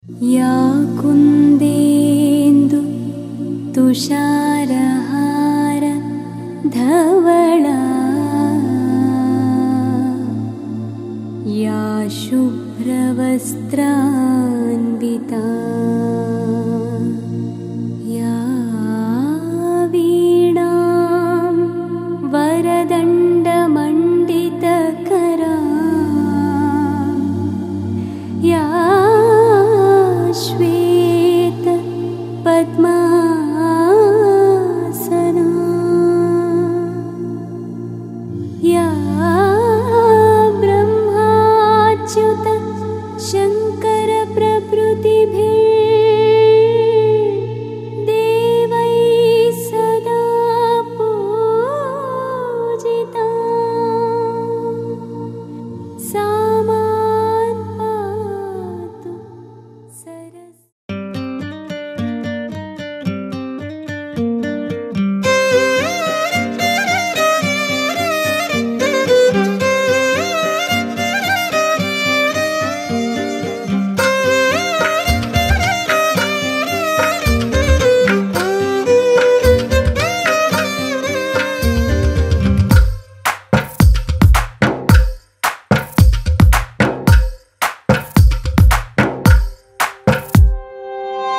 या कुन्देन्दु तुषारहार धवला या शुभ्रवस्त्रान्विता या वीणां वरदण्डमण्डितकरा या श्वेत पद्मासना या ब्रह्माच्युत शंकर प्रभृतिभिः देवैः सदा पूजिता सा मां पातु सरस्वती।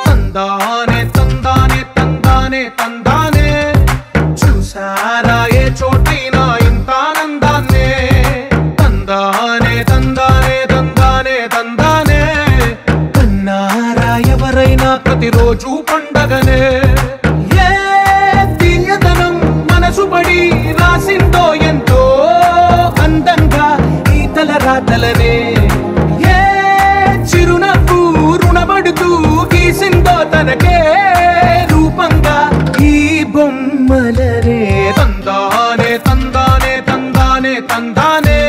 తందానే తందానే తందానే తందానే చూసారా ఏ చోటైనా ఇంత ఆనందాన్నే తందానే తందానే తందానే తందానే కన్నారా ఎవరైనా ప్రతిరోజు పండగనే ఏ తీయదనం మనసు పడి రాసిందో ఎంతో అందంగా ఈ తలరాతలనే ఏ చిరునవ్వు రుణపడుతూ గీసిందో తనకే రూపంగా ఈ బొమ్మలనే తందానే తందానే తందానే తందానే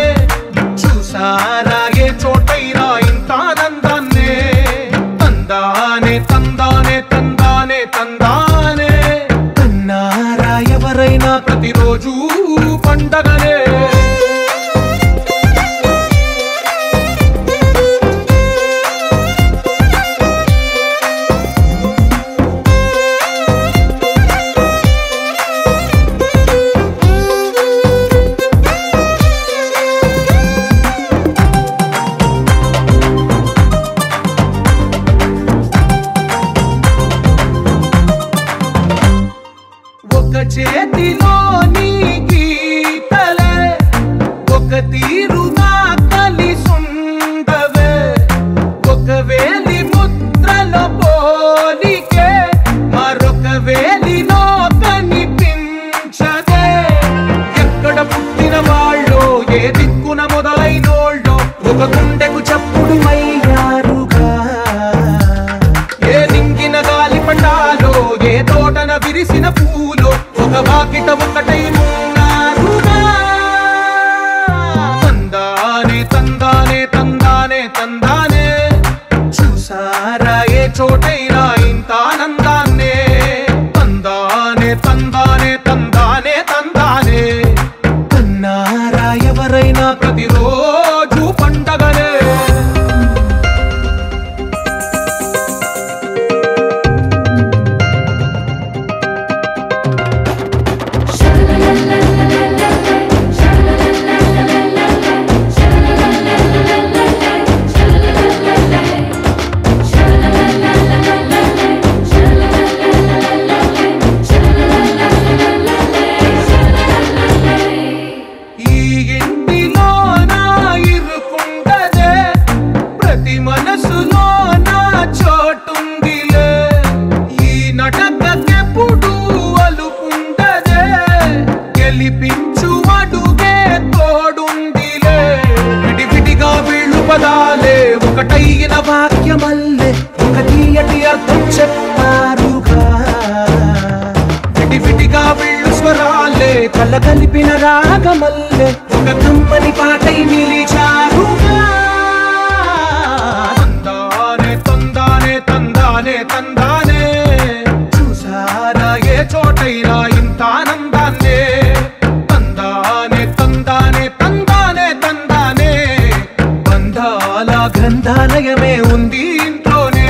చూసారా ఏ చోటైనా ఇంత ఆనందాన్నే తందానే తందానే తందానే తందానే కన్నారా ఎవరైనా ప్రతిరోజు పండగనే ఒక చేతిలో నీ గీతలే ఒక తీరుగా కలిసుండవే ఒక వేలి ముద్రలో పోలికే మరొక వేలిలో కనిపించదే ఎక్కడ పుట్టిన వాళ్ళో ఏ దిక్కున మొదలైనోళ్ళో ఒక గుండెకు చప్పుడు అయ్యారుగా ఏ నింగిన గాలి పటాలో ఏ తోటన విరిసిన పూలో ఒక వాకిట ఒకటై ఉన్నారుగా తందానే తందానే తందానే తందానే చూసారా ఏ చోటైనా ఇంత ఆనందాన్నే తందానే తందానే తందానే తందానే కన్నారా ఎవరైనా ప్రతిరోజు పండగనే ఈ ఇంటిలో నా ఇరుకుండదే ప్రతి మనసులో నా చోటుందిలే ఈ నటకెప్పుడు అలుకుండదే గెలిపించు అడుగే తోడుందిలే విడివిడిగా వీళ్ళు పదాలే ఒకటైన వాక్యమల్లే ఒక తీయటి అర్థం చెప్పారుగా విడివిడిగా వీళ్ళు స్వరాలే కళ్ళ కలిపిన రాగమల్లే ఒక కమ్మని పాటై నిలిచారుగా తందానే తందానే తందానే తందానే చూసారా ఏ చోటైనా ఇంత ఆనందాన్నే తందానే తందానే తందానే తందానే బంధాల గ్రంథాలయమే ఉంది ఇంట్లోనే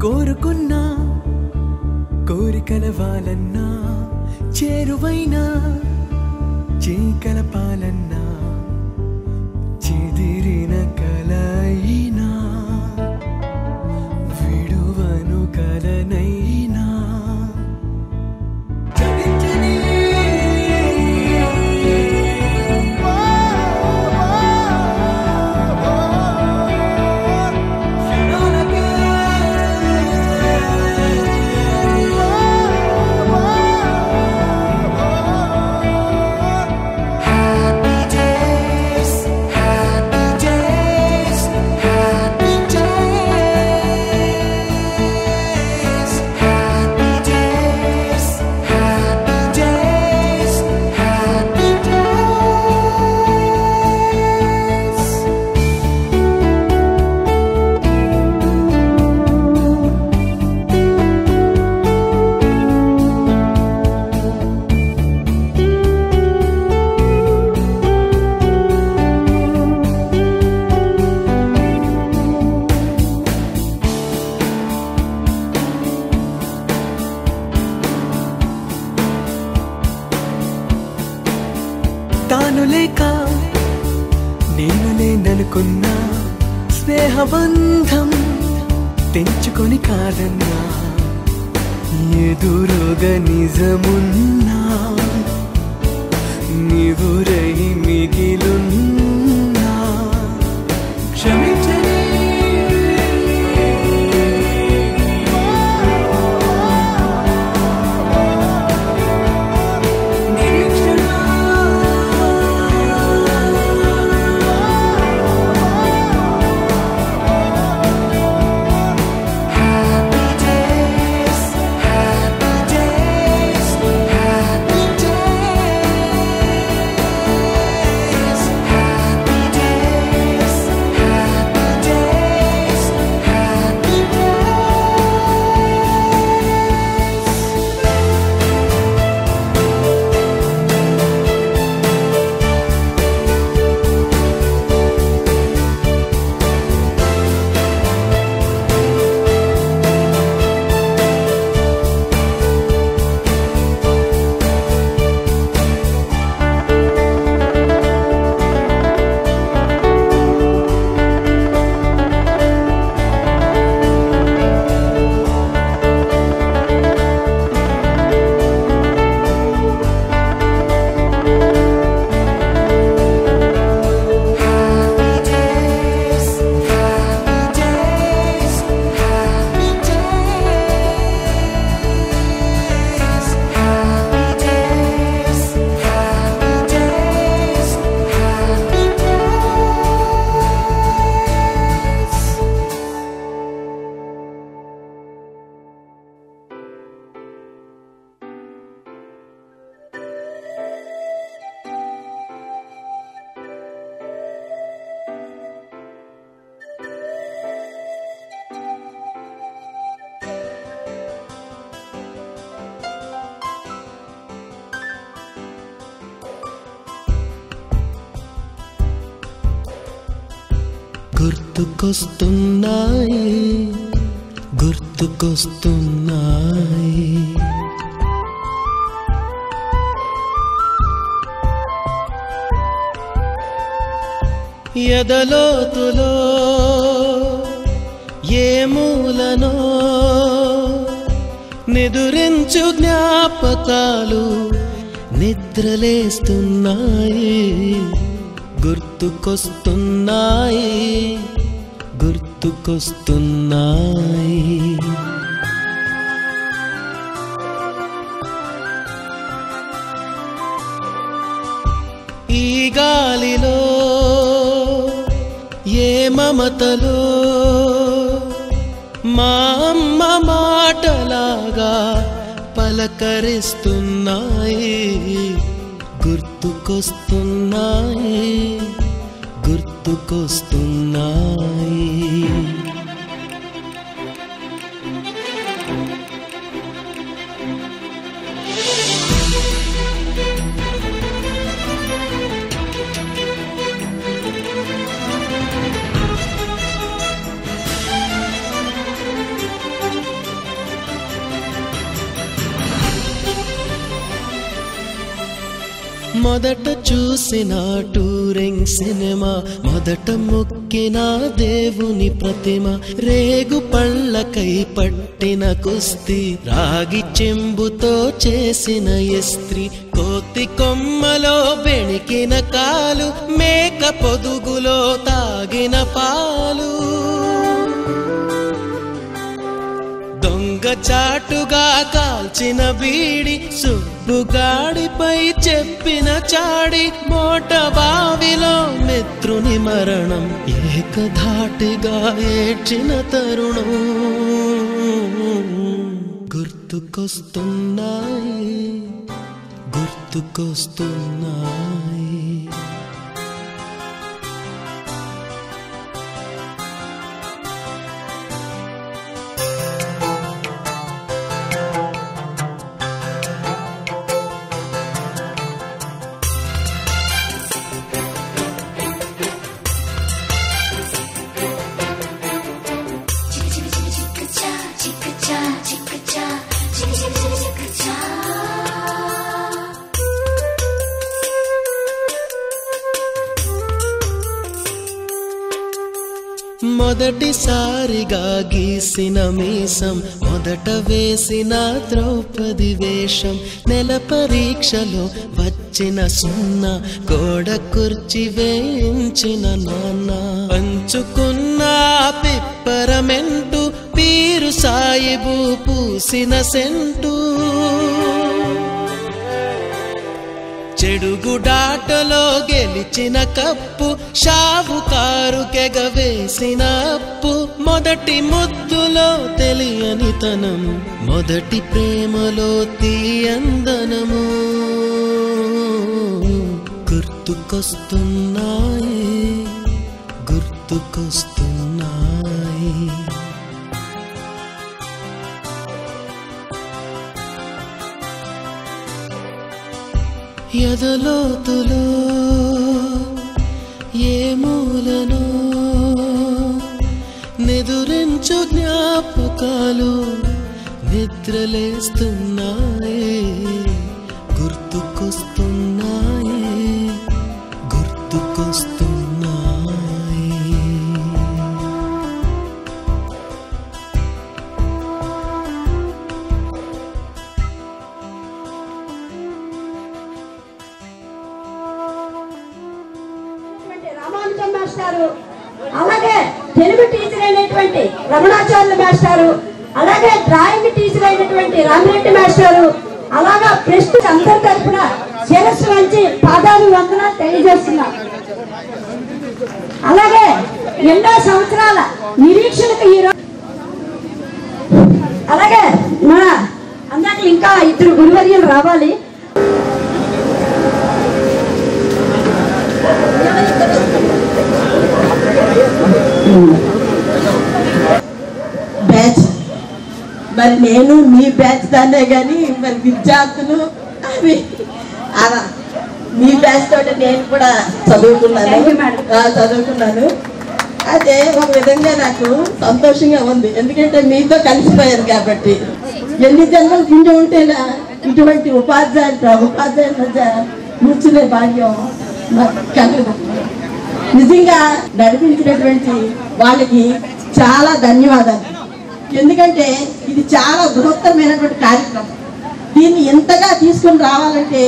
కోరుకున్నా కోరికల వాళ్ళన్నా చేరువైనా చీకలపాలన్నా చెదిరిన కలయినా విడువను కలనైనా తాను లేక నేను లేననుకున్నా స్నేహబంధం తెంచుకొని కాదన్నా ఎదురుగా నిజమున్నా నివురై మిగిలున్నా క్షమించని గుర్తుకొస్తున్నాయి గుర్తుకొస్తున్నాయి ఎదలోతులో ఏ మూలనో నిదురించు జ్ఞాపకాలు నిద్రలేస్తున్నాయి గుర్తుకొస్తున్నాయి గుర్తుకొస్తున్నాయి ఈ గాలిలో ఏ మమతలో మా అమ్మ మాటలాగా పలకరిస్తున్నాయి గుర్తుకొస్తున్నాయి గుర్తుకొస్తున్నాయి మొదట చూసిన టూరింగ్ సినిమా, మొదట మొక్కిన దేవుని ప్రతిమ, రేగు పళ్ళకై పట్టిన కుస్తీ, రాగి చెంబుతో చేసిన ఇస్త్రీ, కోతి కొమ్మలో బెణికిన కాలు, మేక పొదుగులో తాగిన పాలు, దొంగ చాటుగా కాల్చిన బీడి, సుబ్బుగాడిపై చెప్పిన చాడి, మోట బావిలో మిత్రుని మరణం, ఏకధాటిగా ఏడ్చిన తరుణం గుర్తుకొస్తున్నాయి, గుర్తుకొస్తున్నాయి. మొదటిసారిగా గీసిన మీసం, మొదట వేసిన ద్రౌపది వేషం, నెల పరీక్షలో వచ్చిన సున్నా, గోడ కుర్చీ వేయించిన నాన్న, పంచుకున్న పిప్పరమెంటు, పీరు సాయిబు పూసిన సెంటు, చెడుగుడాటలో గెలిచిన కప్పు, షావుకారు కెగవేసిన అప్పు, మొదటి ముద్దులో తెలియనితనం, మొదటి ప్రేమలో తీయందనము గుర్తుకొస్తున్నాయి, గుర్తుకొస్తున్నాయి. ఎదలోతులో ఏ మూలను నిదురించు జ్ఞాపకాలు నిద్రలేస్తున్నాయి, గుర్తుకొస్తున్నాయి, గుర్తుకొస్తున్నాయి. రామానుజం మాస్టారు, అలాగే తెలుగు టీచర్ అయినటువంటి రమణాచార్యులు మాస్టారు, అలాగే డ్రాయింగ్ టీచర్ అయినటువంటి రామిరెడ్డి మాస్టారు, అలాగా ప్రస్తుత అందరి తరఫున శిరస్సు వంచి పాదాలు వందన తెలియజేస్తున్నారు. అలాగే ఎన్నో సంవత్సరాల నిరీక్షణకు ఈరోజు అలాగే మన అందరికి ఇంకా ఇద్దరు గురువర్యులు రావాలి. బ్యాచ్ మరి నేను మీ బ్యాచ్ దాన్నే కానీ మరి విద్యార్థులు అవి అలా మీ బ్యాచ్ తోటి నేను కూడా చదువుకున్నాను. అదే ఒక విధంగా నాకు సంతోషంగా ఉంది, ఎందుకంటే మీతో కలిసిపోయాను కాబట్టి. ఎన్ని జన్మలు పుణ్యం ఉంటేనా ఇటువంటి ఉపాధ్యాయుల మధ్య కూర్చునే భాగ్యం నాకు కలదు. నిజంగా నడిపించినటువంటి వాళ్ళకి చాలా ధన్యవాదాలు. ఎందుకంటే ఇది చాలా బృహత్తరమైనటువంటి కార్యక్రమం. దీన్ని ఎంతగా తీసుకొని రావాలంటే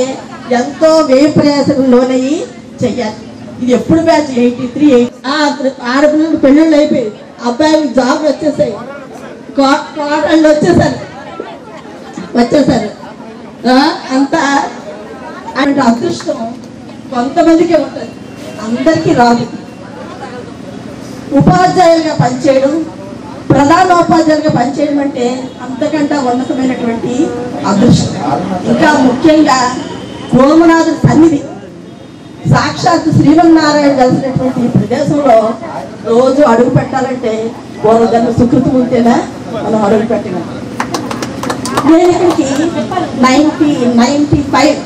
ఎంతో వ్యయ ప్రయాసకు లోనయ్యి చెయ్యాలి. ఇది ఎప్పుడు బ్యాచ్ 83 ఆడపిల్లలు పెళ్ళిళ్ళు అయిపోయి, అబ్బాయిలకు జాబ్లు వచ్చేసాయి, కోడళ్ళు వచ్చేసారు. అంత అంటే అదృష్టం కొంతమందికే ఉంటుంది, అందరికీ రాదు. ఉపాధ్యాయులుగా పనిచేయడం, ప్రధాన ఉపాధ్యాయులుగా పనిచేయడం అంటే అంతకంటే ఉన్నతమైనటువంటి అదృష్టం. ఇంకా ముఖ్యంగా సోమనాథుడి సన్నిధి, సాక్షాత్ శ్రీమన్నారాయణ కలిసినటువంటి ఈ ప్రదేశంలో రోజు అడుగు పెట్టాలంటే పూర్వజన్మ సుకృతం ఉంటేనా మనం అడుగు పెట్టగలం. నేను ఇక్కడికి 1995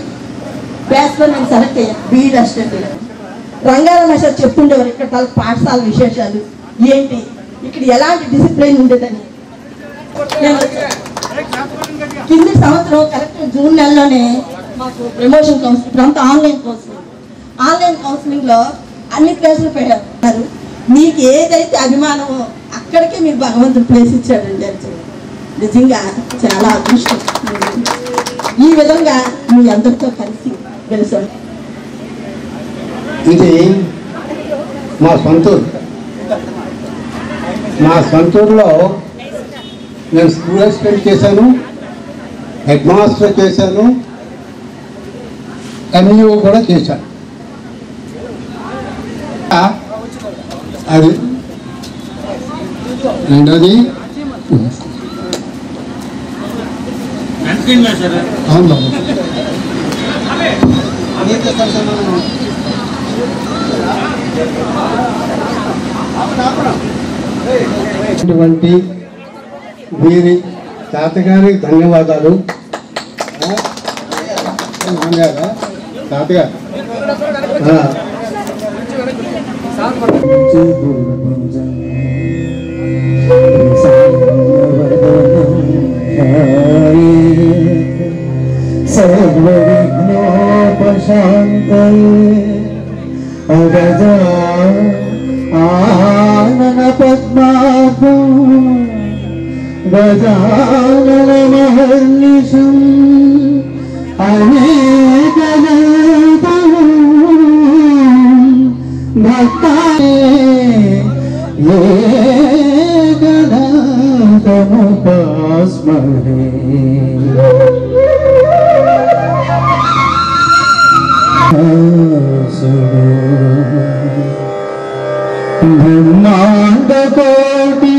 బ్యాచ్లో నేను సెలెక్ట్ అయ్యాను బీఈడి అసిస్టెంట్గా. రంగారావు మాస్టర్ చెప్పుండేవారు ఇక్కడ పాఠశాల విశేషాలు ఏంటి, ఇక్కడ ఎలాంటి డిసిప్లిన్ ఉండేదని. కింది సంవత్సరం కరెక్ట్ జూన్ నెలలోనే మాకు ప్రమోషన్ కౌన్సిలింగ్ ఇప్పుడంతా ఆన్లైన్ కౌన్సిలింగ్లో అన్ని ప్లేసులు పెట్టారు. మీకు ఏదైతే అభిమానమో అక్కడికే మీరు భగవంతుడు ప్లేస్ ఇచ్చాడండి. అది నిజంగా చాలా అదృష్టం. ఈ విధంగా మీ అందరితో కలిసి గెలిచాడు. ఇది మా సొంతూరులో నేను స్కూల్ అసిస్టెంట్ చేశాను, హెడ్ మాస్టర్ చేశాను, ఎంఈఓ కూడా చేశాను. అది రెండోది అవును ఇటువంటి వీరి తాతగారికి ధన్యవాదాలు. తాతగారు ఆనన పద్మాభం గజానన మహర్నిశం అనేకదంతం భక్తాయ ఏకదంతముపాస్మహే. బ్రహ్మాండ కోటి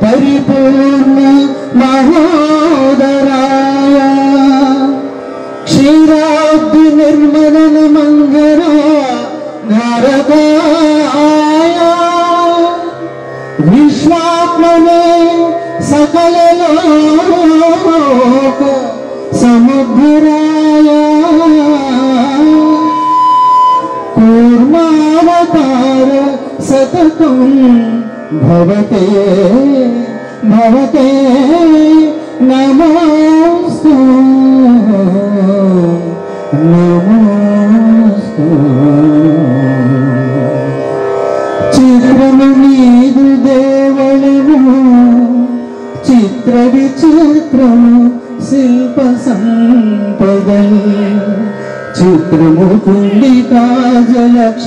పరిపూర్ణ మహోదరాయ క్షీరాబ్ది నిర్మలన మంగళ నారదాయ విశ్వాత్మనే సకల లోక సముద్రాయ కూర్మావతార సతతం భవతే భవతే నమోస్తు నమోస్తు. చిత్రము నీదు దేవళము చిత్ర విచిత్రము శిల్ప సంపదలు చిత్రము కుండి కాజలక్ష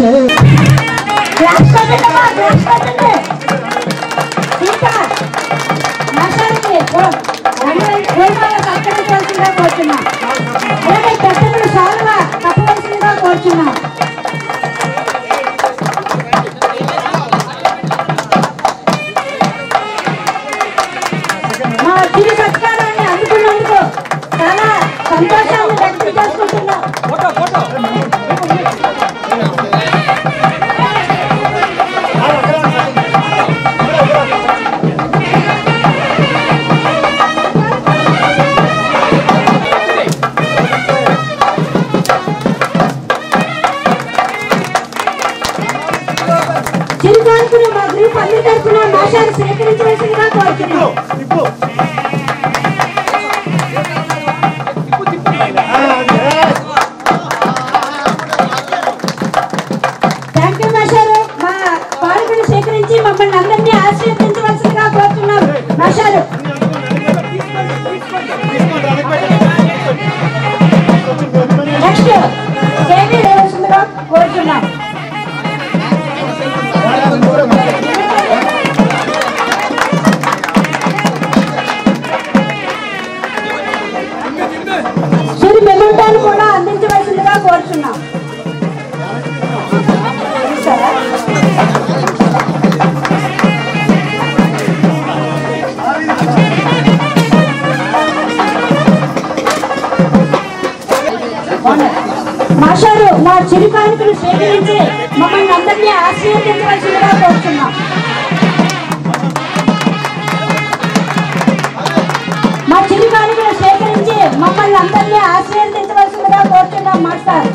కోరుచున్నా. మా తిరు సత్కారాన్ని అందుకున్నందుకు చాలా సంతోషాన్ని వ్యక్తం చేసుకుంటున్నాం. చిరుకాల్పును మా గ్రూప్ అన్ని తరఫున మాషాలు సేకరించవలసిందిగా కోరుతున్నాం. థ్యాంక్ యూ మాషారు. మా పాలకులు సేకరించి మమ్మల్ని అందరినీ ఆశీర్వదించవలసిందిగా కోరుతున్నాం. మాషారు నెక్స్ట్ కేవీ లేవలసిందిగా కోరుతున్నాం. చిరు మెమెంటాను కూడా అందించవలసిందిగా కోరుచున్నాం. మాషారు మా చిరు కానుకలు సేకరించి మమ్మల్ని అందరినీ ఆశీర్వదించవలసిందిగా కోరుచున్నాం. మా చిరు కానుకలు సేకరించి మమ్మల్ని అందరినీ ఆశీర్వదించవలసిందిగా కోరుచున్నాం. మాస్టర్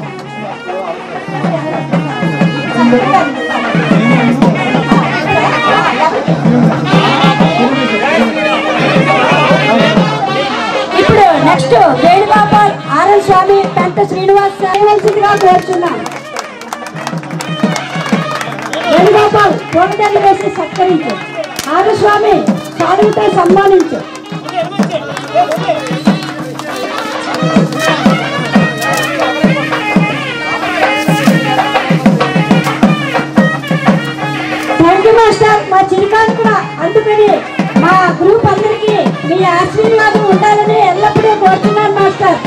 ఇప్పుడు నెక్స్ట్ వేణుగోపాల్ ఆర్ఎల్ స్వామి పెంట కోరుచున్నాం. వేణుగోపాల్ పూలదండలు వేసి సత్కరించు. ఆరుస్వామి సాధువుతో సన్మానించు. Thank you master. మా చిరుకాను కూడా అందుకని మా గ్రూప్ అందరికీ మీ ఆశీర్వాదం ఉండాలని ఎల్లప్పుడూ కోరుతున్నాను మాస్టర్.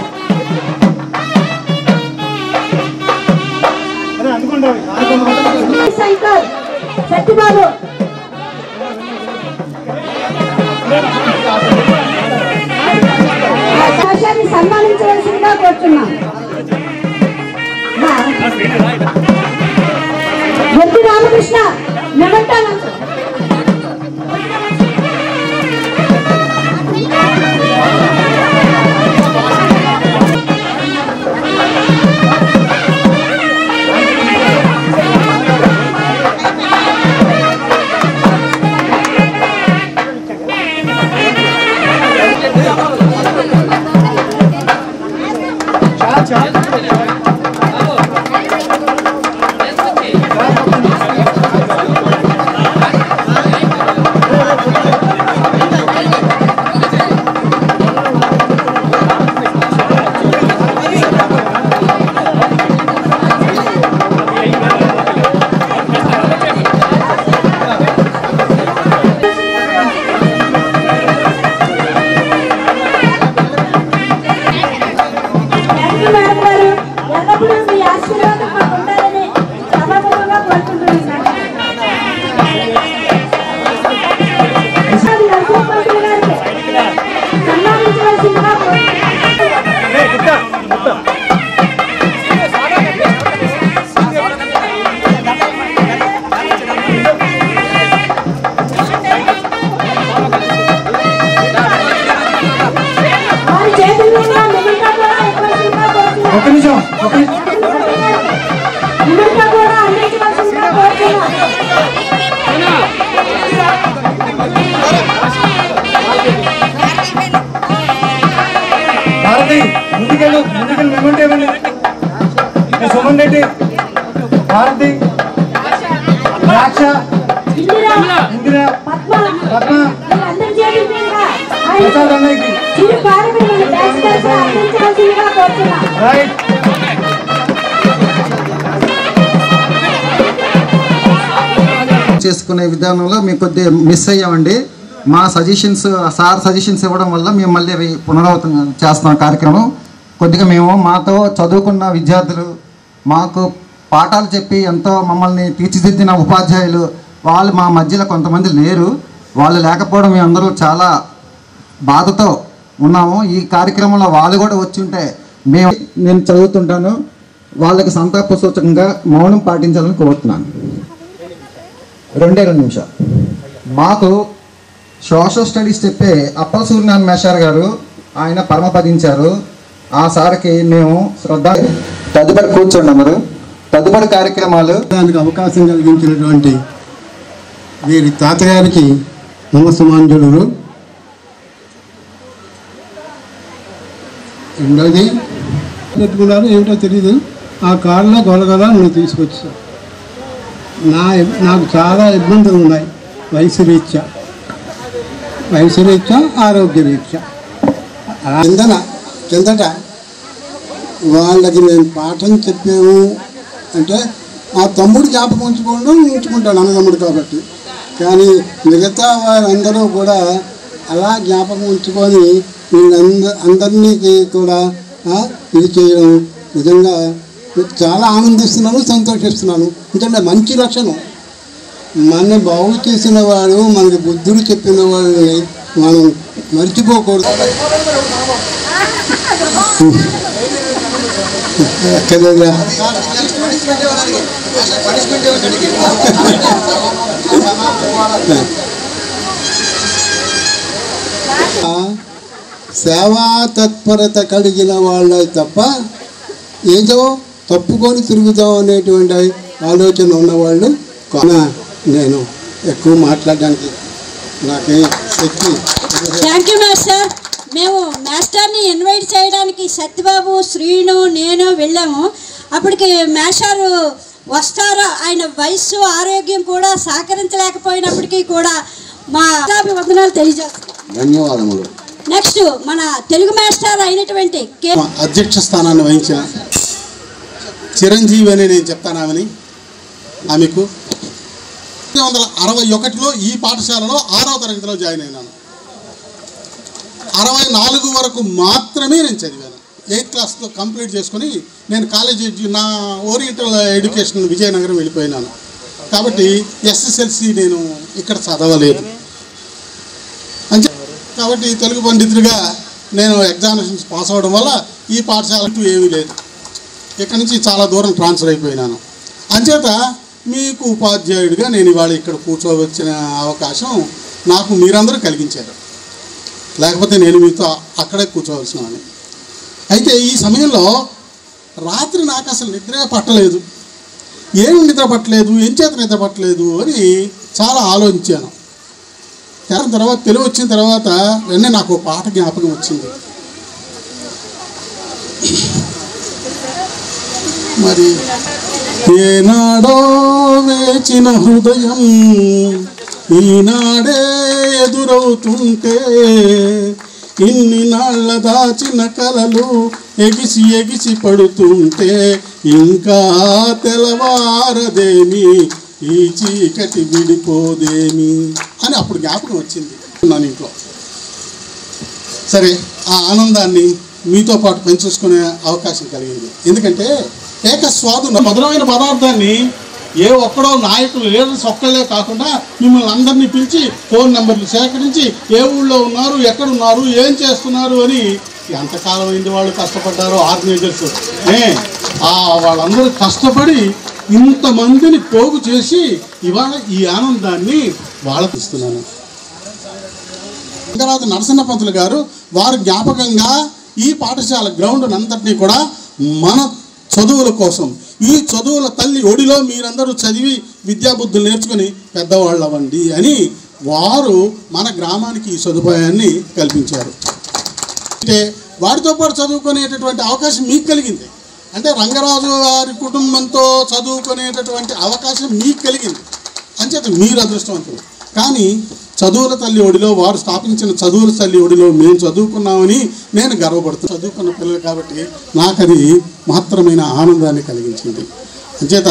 శంకర్ సత్యబాబు అవకాశాన్ని సన్మానించవలసిందిగా కోరుతున్నాం. వద్దు రామకృష్ణ నిలబట్టాను. సుమన్ రెడ్డి, భారతి, ద్రాక్ష, ఇందిరా, పద్మ, ప్రసాద్ అన్నయ్యకి రైట్. చేసుకునే విధానంలో మేము కొద్దిగా మిస్ అయ్యామండి. మా సజెషన్స్ సార్ సజెషన్స్ ఇవ్వడం వల్ల మేము మళ్ళీ అవి పునరావృతం చేస్తున్నాం కార్యక్రమం. కొద్దిగా మేము మాతో చదువుకున్న విద్యార్థులు, మాకు పాఠాలు చెప్పి ఎంతో మమ్మల్ని తీర్చిదిద్దిన ఉపాధ్యాయులు వాళ్ళు మా మధ్యలో కొంతమంది లేరు. వాళ్ళు లేకపోవడం మేము అందరూ చాలా బాధతో ఉన్నాము. ఈ కార్యక్రమంలో వాళ్ళు కూడా వచ్చి ఉంటే నేను చదువుతుంటాను, వాళ్ళకి సంతాప సూచకంగా మౌనం పాటించాలని కోరుతున్నాను. 2 నిమిషాలు. మాకు సోషల్ స్టడీస్ చెప్పే అప్పల సూర్యనారాయణ మేషార్ గారు ఆయన పరమపదించారు. ఆ సార్కి మేము శ్రద్ధ. తదుపరి కూర్చోండి అందరూ. తదుపరి కార్యక్రమాలు దానికి అవకాశం కలిగించినటువంటి వీరి తాతగారికి నమస్సుమాంజలు. రెండోది పెట్టుకున్నారు ఏమిటో తెలియదు, ఆ కారులో గొలగల నువ్వు తీసుకొచ్చా. నాకు చాలా ఇబ్బందులు ఉన్నాయి, వయసు రీత్యా ఆరోగ్య రీత్యా. కిందట వాళ్ళకి నేను పాఠం చెప్పాము అంటే ఆ తమ్ముడు జ్ఞాపకం ఉంచుకుంటాడు అన్నదమ్ముడు కాబట్టి. కానీ మిగతా వారందరూ కూడా అలా జ్ఞాపకం ఉంచుకొని అందరినీ కూడా ఇది చేయడం నిజంగా చాలా ఆనందిస్తున్నాను, సంతోషిస్తున్నాను. ఎందుకంటే మంచి లక్షణం. మన బాగు చేసిన వాడు, మనకి బుద్ధుడు చెప్పిన వాడిని మనం మర్చిపోకూడదు. సేవా తత్పరత కలిగిన వాళ్ళే తప్ప ఏదో తప్పుకొని తిరుగుతాం అనేటువంటి ఆలోచన ఉన్నవాళ్ళు నేను ఎక్కువ మాట్లాడడానికి నాకు శక్తి. Thank you master. మేము మాస్టర్ని ఇన్వైట్ చేయడానికి సత్యబాబు, శ్రీను, నేను వెళ్ళాము. అప్పటికి మేషారు వస్తారో ఆయన వయస్సు ఆరోగ్యం కూడా సహకరించలేకపోయినప్పటికీ కూడా మా అభివందనాలు తెలియజేస్తాం. ధన్యవాదములు. నెక్స్ట్ మన తెలుగు మాస్టర్ అయినటువంటి అధ్యక్ష స్థానాన్ని వహించిన చిరంజీవి అని నేను చెప్తాను. ఆమెకు 1961లో ఈ పాఠశాలలో 6వ తరగతిలో జాయిన్ అయినాను. 64 వరకు మాత్రమే నేను చదివాను. 8th క్లాస్తో కంప్లీట్ చేసుకొని నేను కాలేజీ నా ఓరియంటల్ ఎడ్యుకేషన్ విజయనగరం వెళ్ళిపోయినాను. కాబట్టి ఎస్ఎస్ఎల్సి నేను ఇక్కడ చదవలేదు. కాబట్టి తెలుగు పండితుడిగా నేను ఎగ్జామినేషన్స్ పాస్ అవ్వడం వల్ల ఈ పాఠశాలకు ఏమీ లేదు. ఇక్కడి నుంచి చాలా దూరం ట్రాన్స్ఫర్ అయిపోయినాను. అంచేత మీకు ఉపాధ్యాయుడిగా నేను ఇవాళ ఇక్కడ కూర్చోవచ్చిన అవకాశం నాకు మీరందరూ కలిగించారు. లేకపోతే నేను మీతో అక్కడే కూర్చోవలసినవాడిని. అయితే ఈ సమయంలో రాత్రి నాకు అసలు నిద్రే పట్టలేదు. ఏమి నిద్ర పట్టలేదు, ఏం చేత నిద్ర పట్టలేదు అని చాలా ఆలోచించాను. తర్వాత తెలివి వచ్చిన తర్వాత వెంటనే నాకు పాట జ్ఞాపకం వచ్చింది. మరి ఏనాడో వేచిన హృదయం ఈనాడే ఎదురవుతుంటే, ఇన్ని నాళ్ళ దాచిన కలలు ఎగిసి ఎగిసి పడుతుంటే, ఇంకా తెల్లవారదేమి ఈ చీకటి విడిపోదేమి అని అప్పుడు జ్ఞాపకం వచ్చింది నాన్న ఇంట్లో. సరే, ఆ ఆనందాన్ని మీతో పాటు పెంచుకునే అవకాశం కలిగింది. ఎందుకంటే ఏకస్వాదు మధురమైన పదార్థాన్ని ఏ ఒక్కడో నాయకులు లీడర్స్ ఒక్కళ్ళే కాకుండా మిమ్మల్ని అందరినీ పిలిచి ఫోన్ నెంబర్లు సేకరించి ఏ ఊళ్ళో ఉన్నారు, ఎక్కడున్నారు, ఏం చేస్తున్నారు అని ఎంతకాలం అయింది వాళ్ళు కష్టపడ్డారో ఆర్గనైజర్స్. వాళ్ళందరూ కష్టపడి ఇంతమందిని పోగు చేసి ఇవాళ ఈ ఆనందాన్ని వాళ్ళకి ఇస్తున్నాను. రంగరాజు నరసింహ పంతులు గారు వారు జ్ఞాపకంగా ఈ పాఠశాల గ్రౌండ్ అంతటినీ కూడా మన చదువుల కోసం, ఈ చదువుల తల్లి ఒడిలో మీరందరూ చదివి విద్యాబుద్ధులు నేర్చుకుని పెద్దవాళ్ళు అవ్వండి అని వారు మన గ్రామానికి ఈ సదుపాయాన్ని కల్పించారు. అంటే వారితో పాటు చదువుకునేటటువంటి అవకాశం మీకు కలిగింది. అంటే రంగరాజు వారి కుటుంబంతో చదువుకునేటటువంటి అవకాశం మీకు కలిగింది. అంచేత మీరు అదృష్టవంతులు. కానీ చదువుల తల్లి ఒడిలో, వారు స్థాపించిన చదువుల తల్లి ఒడిలో మేము చదువుకున్నామని నేను గర్వపడుతున్నాను. చదువుకున్న పిల్లలు కాబట్టి నాకు అది మహత్తరమైన ఆనందాన్ని కలిగించింది. అంచేత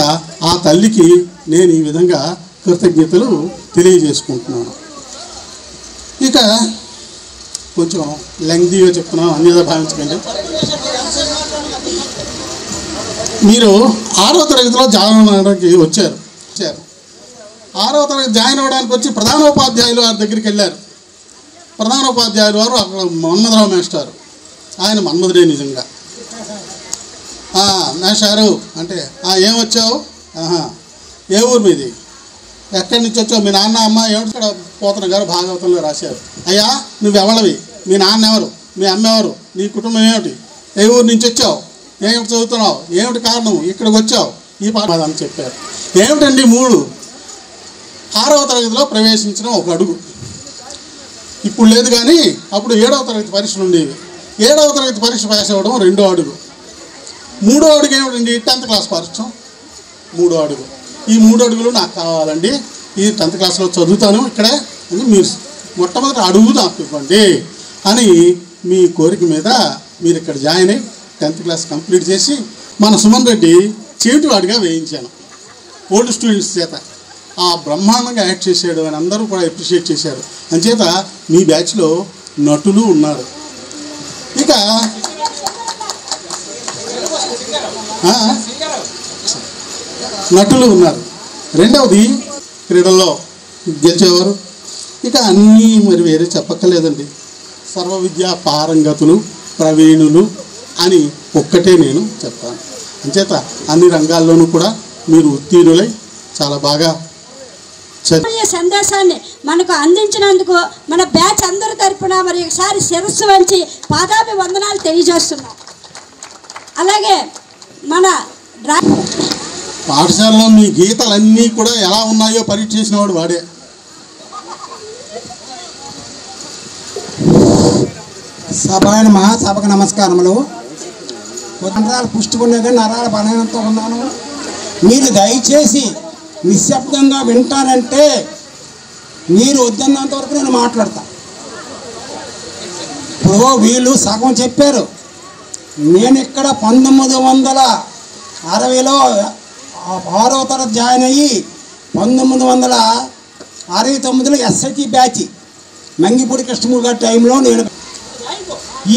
ఆ తల్లికి నేను ఈ విధంగా కృతజ్ఞతలు తెలియజేసుకుంటున్నాను. ఇక కొంచెం లెంగ్దీగా చెప్తున్నాను, అన్యదా భావించకండి. మీరు 6వ తరగతిలో జాయిన్ అవ్వడానికి వచ్చారు. 6వ తరగతి జాయిన్ అవ్వడానికి వచ్చి ప్రధానోపాధ్యాయులు వారి దగ్గరికి వెళ్ళారు. ప్రధానోపాధ్యాయులు వారు అక్కడ మన్మధరావు మాస్టర్, ఆయన మన్మధుడే నిజంగా. మాస్టారు అంటే ఏమొచ్చావు, ఏ ఊరు మీది, ఎక్కడి నుంచి వచ్చావు, మీ నాన్న అమ్మ ఏమిటి, ఇక్కడ పోతన గారు భాగవతంలో రాశారు. అయ్యా నువ్వెవడవి, మీ నాన్న ఎవరు, మీ అమ్మ ఎవరు, నీ కుటుంబం ఏమిటి, ఏ ఊరు నుంచి వచ్చావు, ఏమిటి చదువుతున్నావు, ఏమిటి కారణం ఇక్కడికి వచ్చావు, ఈ పాఠ అని చెప్పారు. ఏమిటండి 3 6వ తరగతిలో ప్రవేశించిన ఒక అడుగు. ఇప్పుడు లేదు కానీ అప్పుడు 7వ తరగతి పరీక్షలు ఉండేవి. 7వ తరగతి పరీక్ష పాస్ అవ్వడం 2వ అడుగు. 3వ అడుగు ఏమిటండి 10th క్లాస్ పరీక్ష 3వ అడుగు. ఈ 3 అడుగులు నాకు కావాలండి, ఈ 10th క్లాస్లో చదువుతాను ఇక్కడే అని మీరు మొట్టమొదటి అడుగు నాకు ఇవ్వండి అని మీ కోరిక మీద మీరు ఇక్కడ జాయిన్ అయ్యి 10th క్లాస్ కంప్లీట్ చేసి మన సుమన్ రెడ్డి చేటువాడిగా వేయించాను ఓల్డ్ స్టూడెంట్స్ చేత. ఆ బ్రహ్మాండంగా యాక్ట్ చేశాడు అని అందరూ కూడా అప్రిషియేట్ చేశారు. అంచేత మీ బ్యాచ్లో నటులు ఉన్నారు. ఇక నటులు ఉన్నారు. రెండవది క్రీడల్లో గెలిచేవారు. ఇక అన్నీ మరి వేరే చెప్పక్కర్లేదండి. సర్వ విద్యా పారంగతులు, ప్రవీణులు అని ఒక్కటే నేను చెప్తాను. అంచేత అన్ని రంగాల్లోనూ కూడా మీరు ఉత్తీర్ణులై చాలా బాగా సందేశాన్ని మనకు అందించినందుకు మన బ్యాచ్ అందరి తరపున మరి ఒకసారి శిరస్సు వంచి పాదాభివందనాలు తెలియజేస్తున్నాం. అలాగే మన పాఠశాలలో మీ గీతాలన్నీ కూడా ఎలా ఉన్నాయో పరీక్ష చేసిన వాడు వాడే. సభకు నమస్కారములు. నరాలు పుష్టికున్నాయి కానీ నరాల బలహీనతో ఉన్నాను. మీరు దయచేసి నిశ్శబ్దంగా వింటానంటే మీరు వద్దన్నంత వరకు నేను మాట్లాడతా. ఇప్పుడు వీళ్ళు సగం చెప్పారు. నేను ఇక్కడ 1960లో 6వ తరగతి జాయిన్ అయ్యి 1969లో ఎస్ఐటి బ్యాచ్ మంగిపూడి కృష్ణమూర్తి గారి టైంలో నేను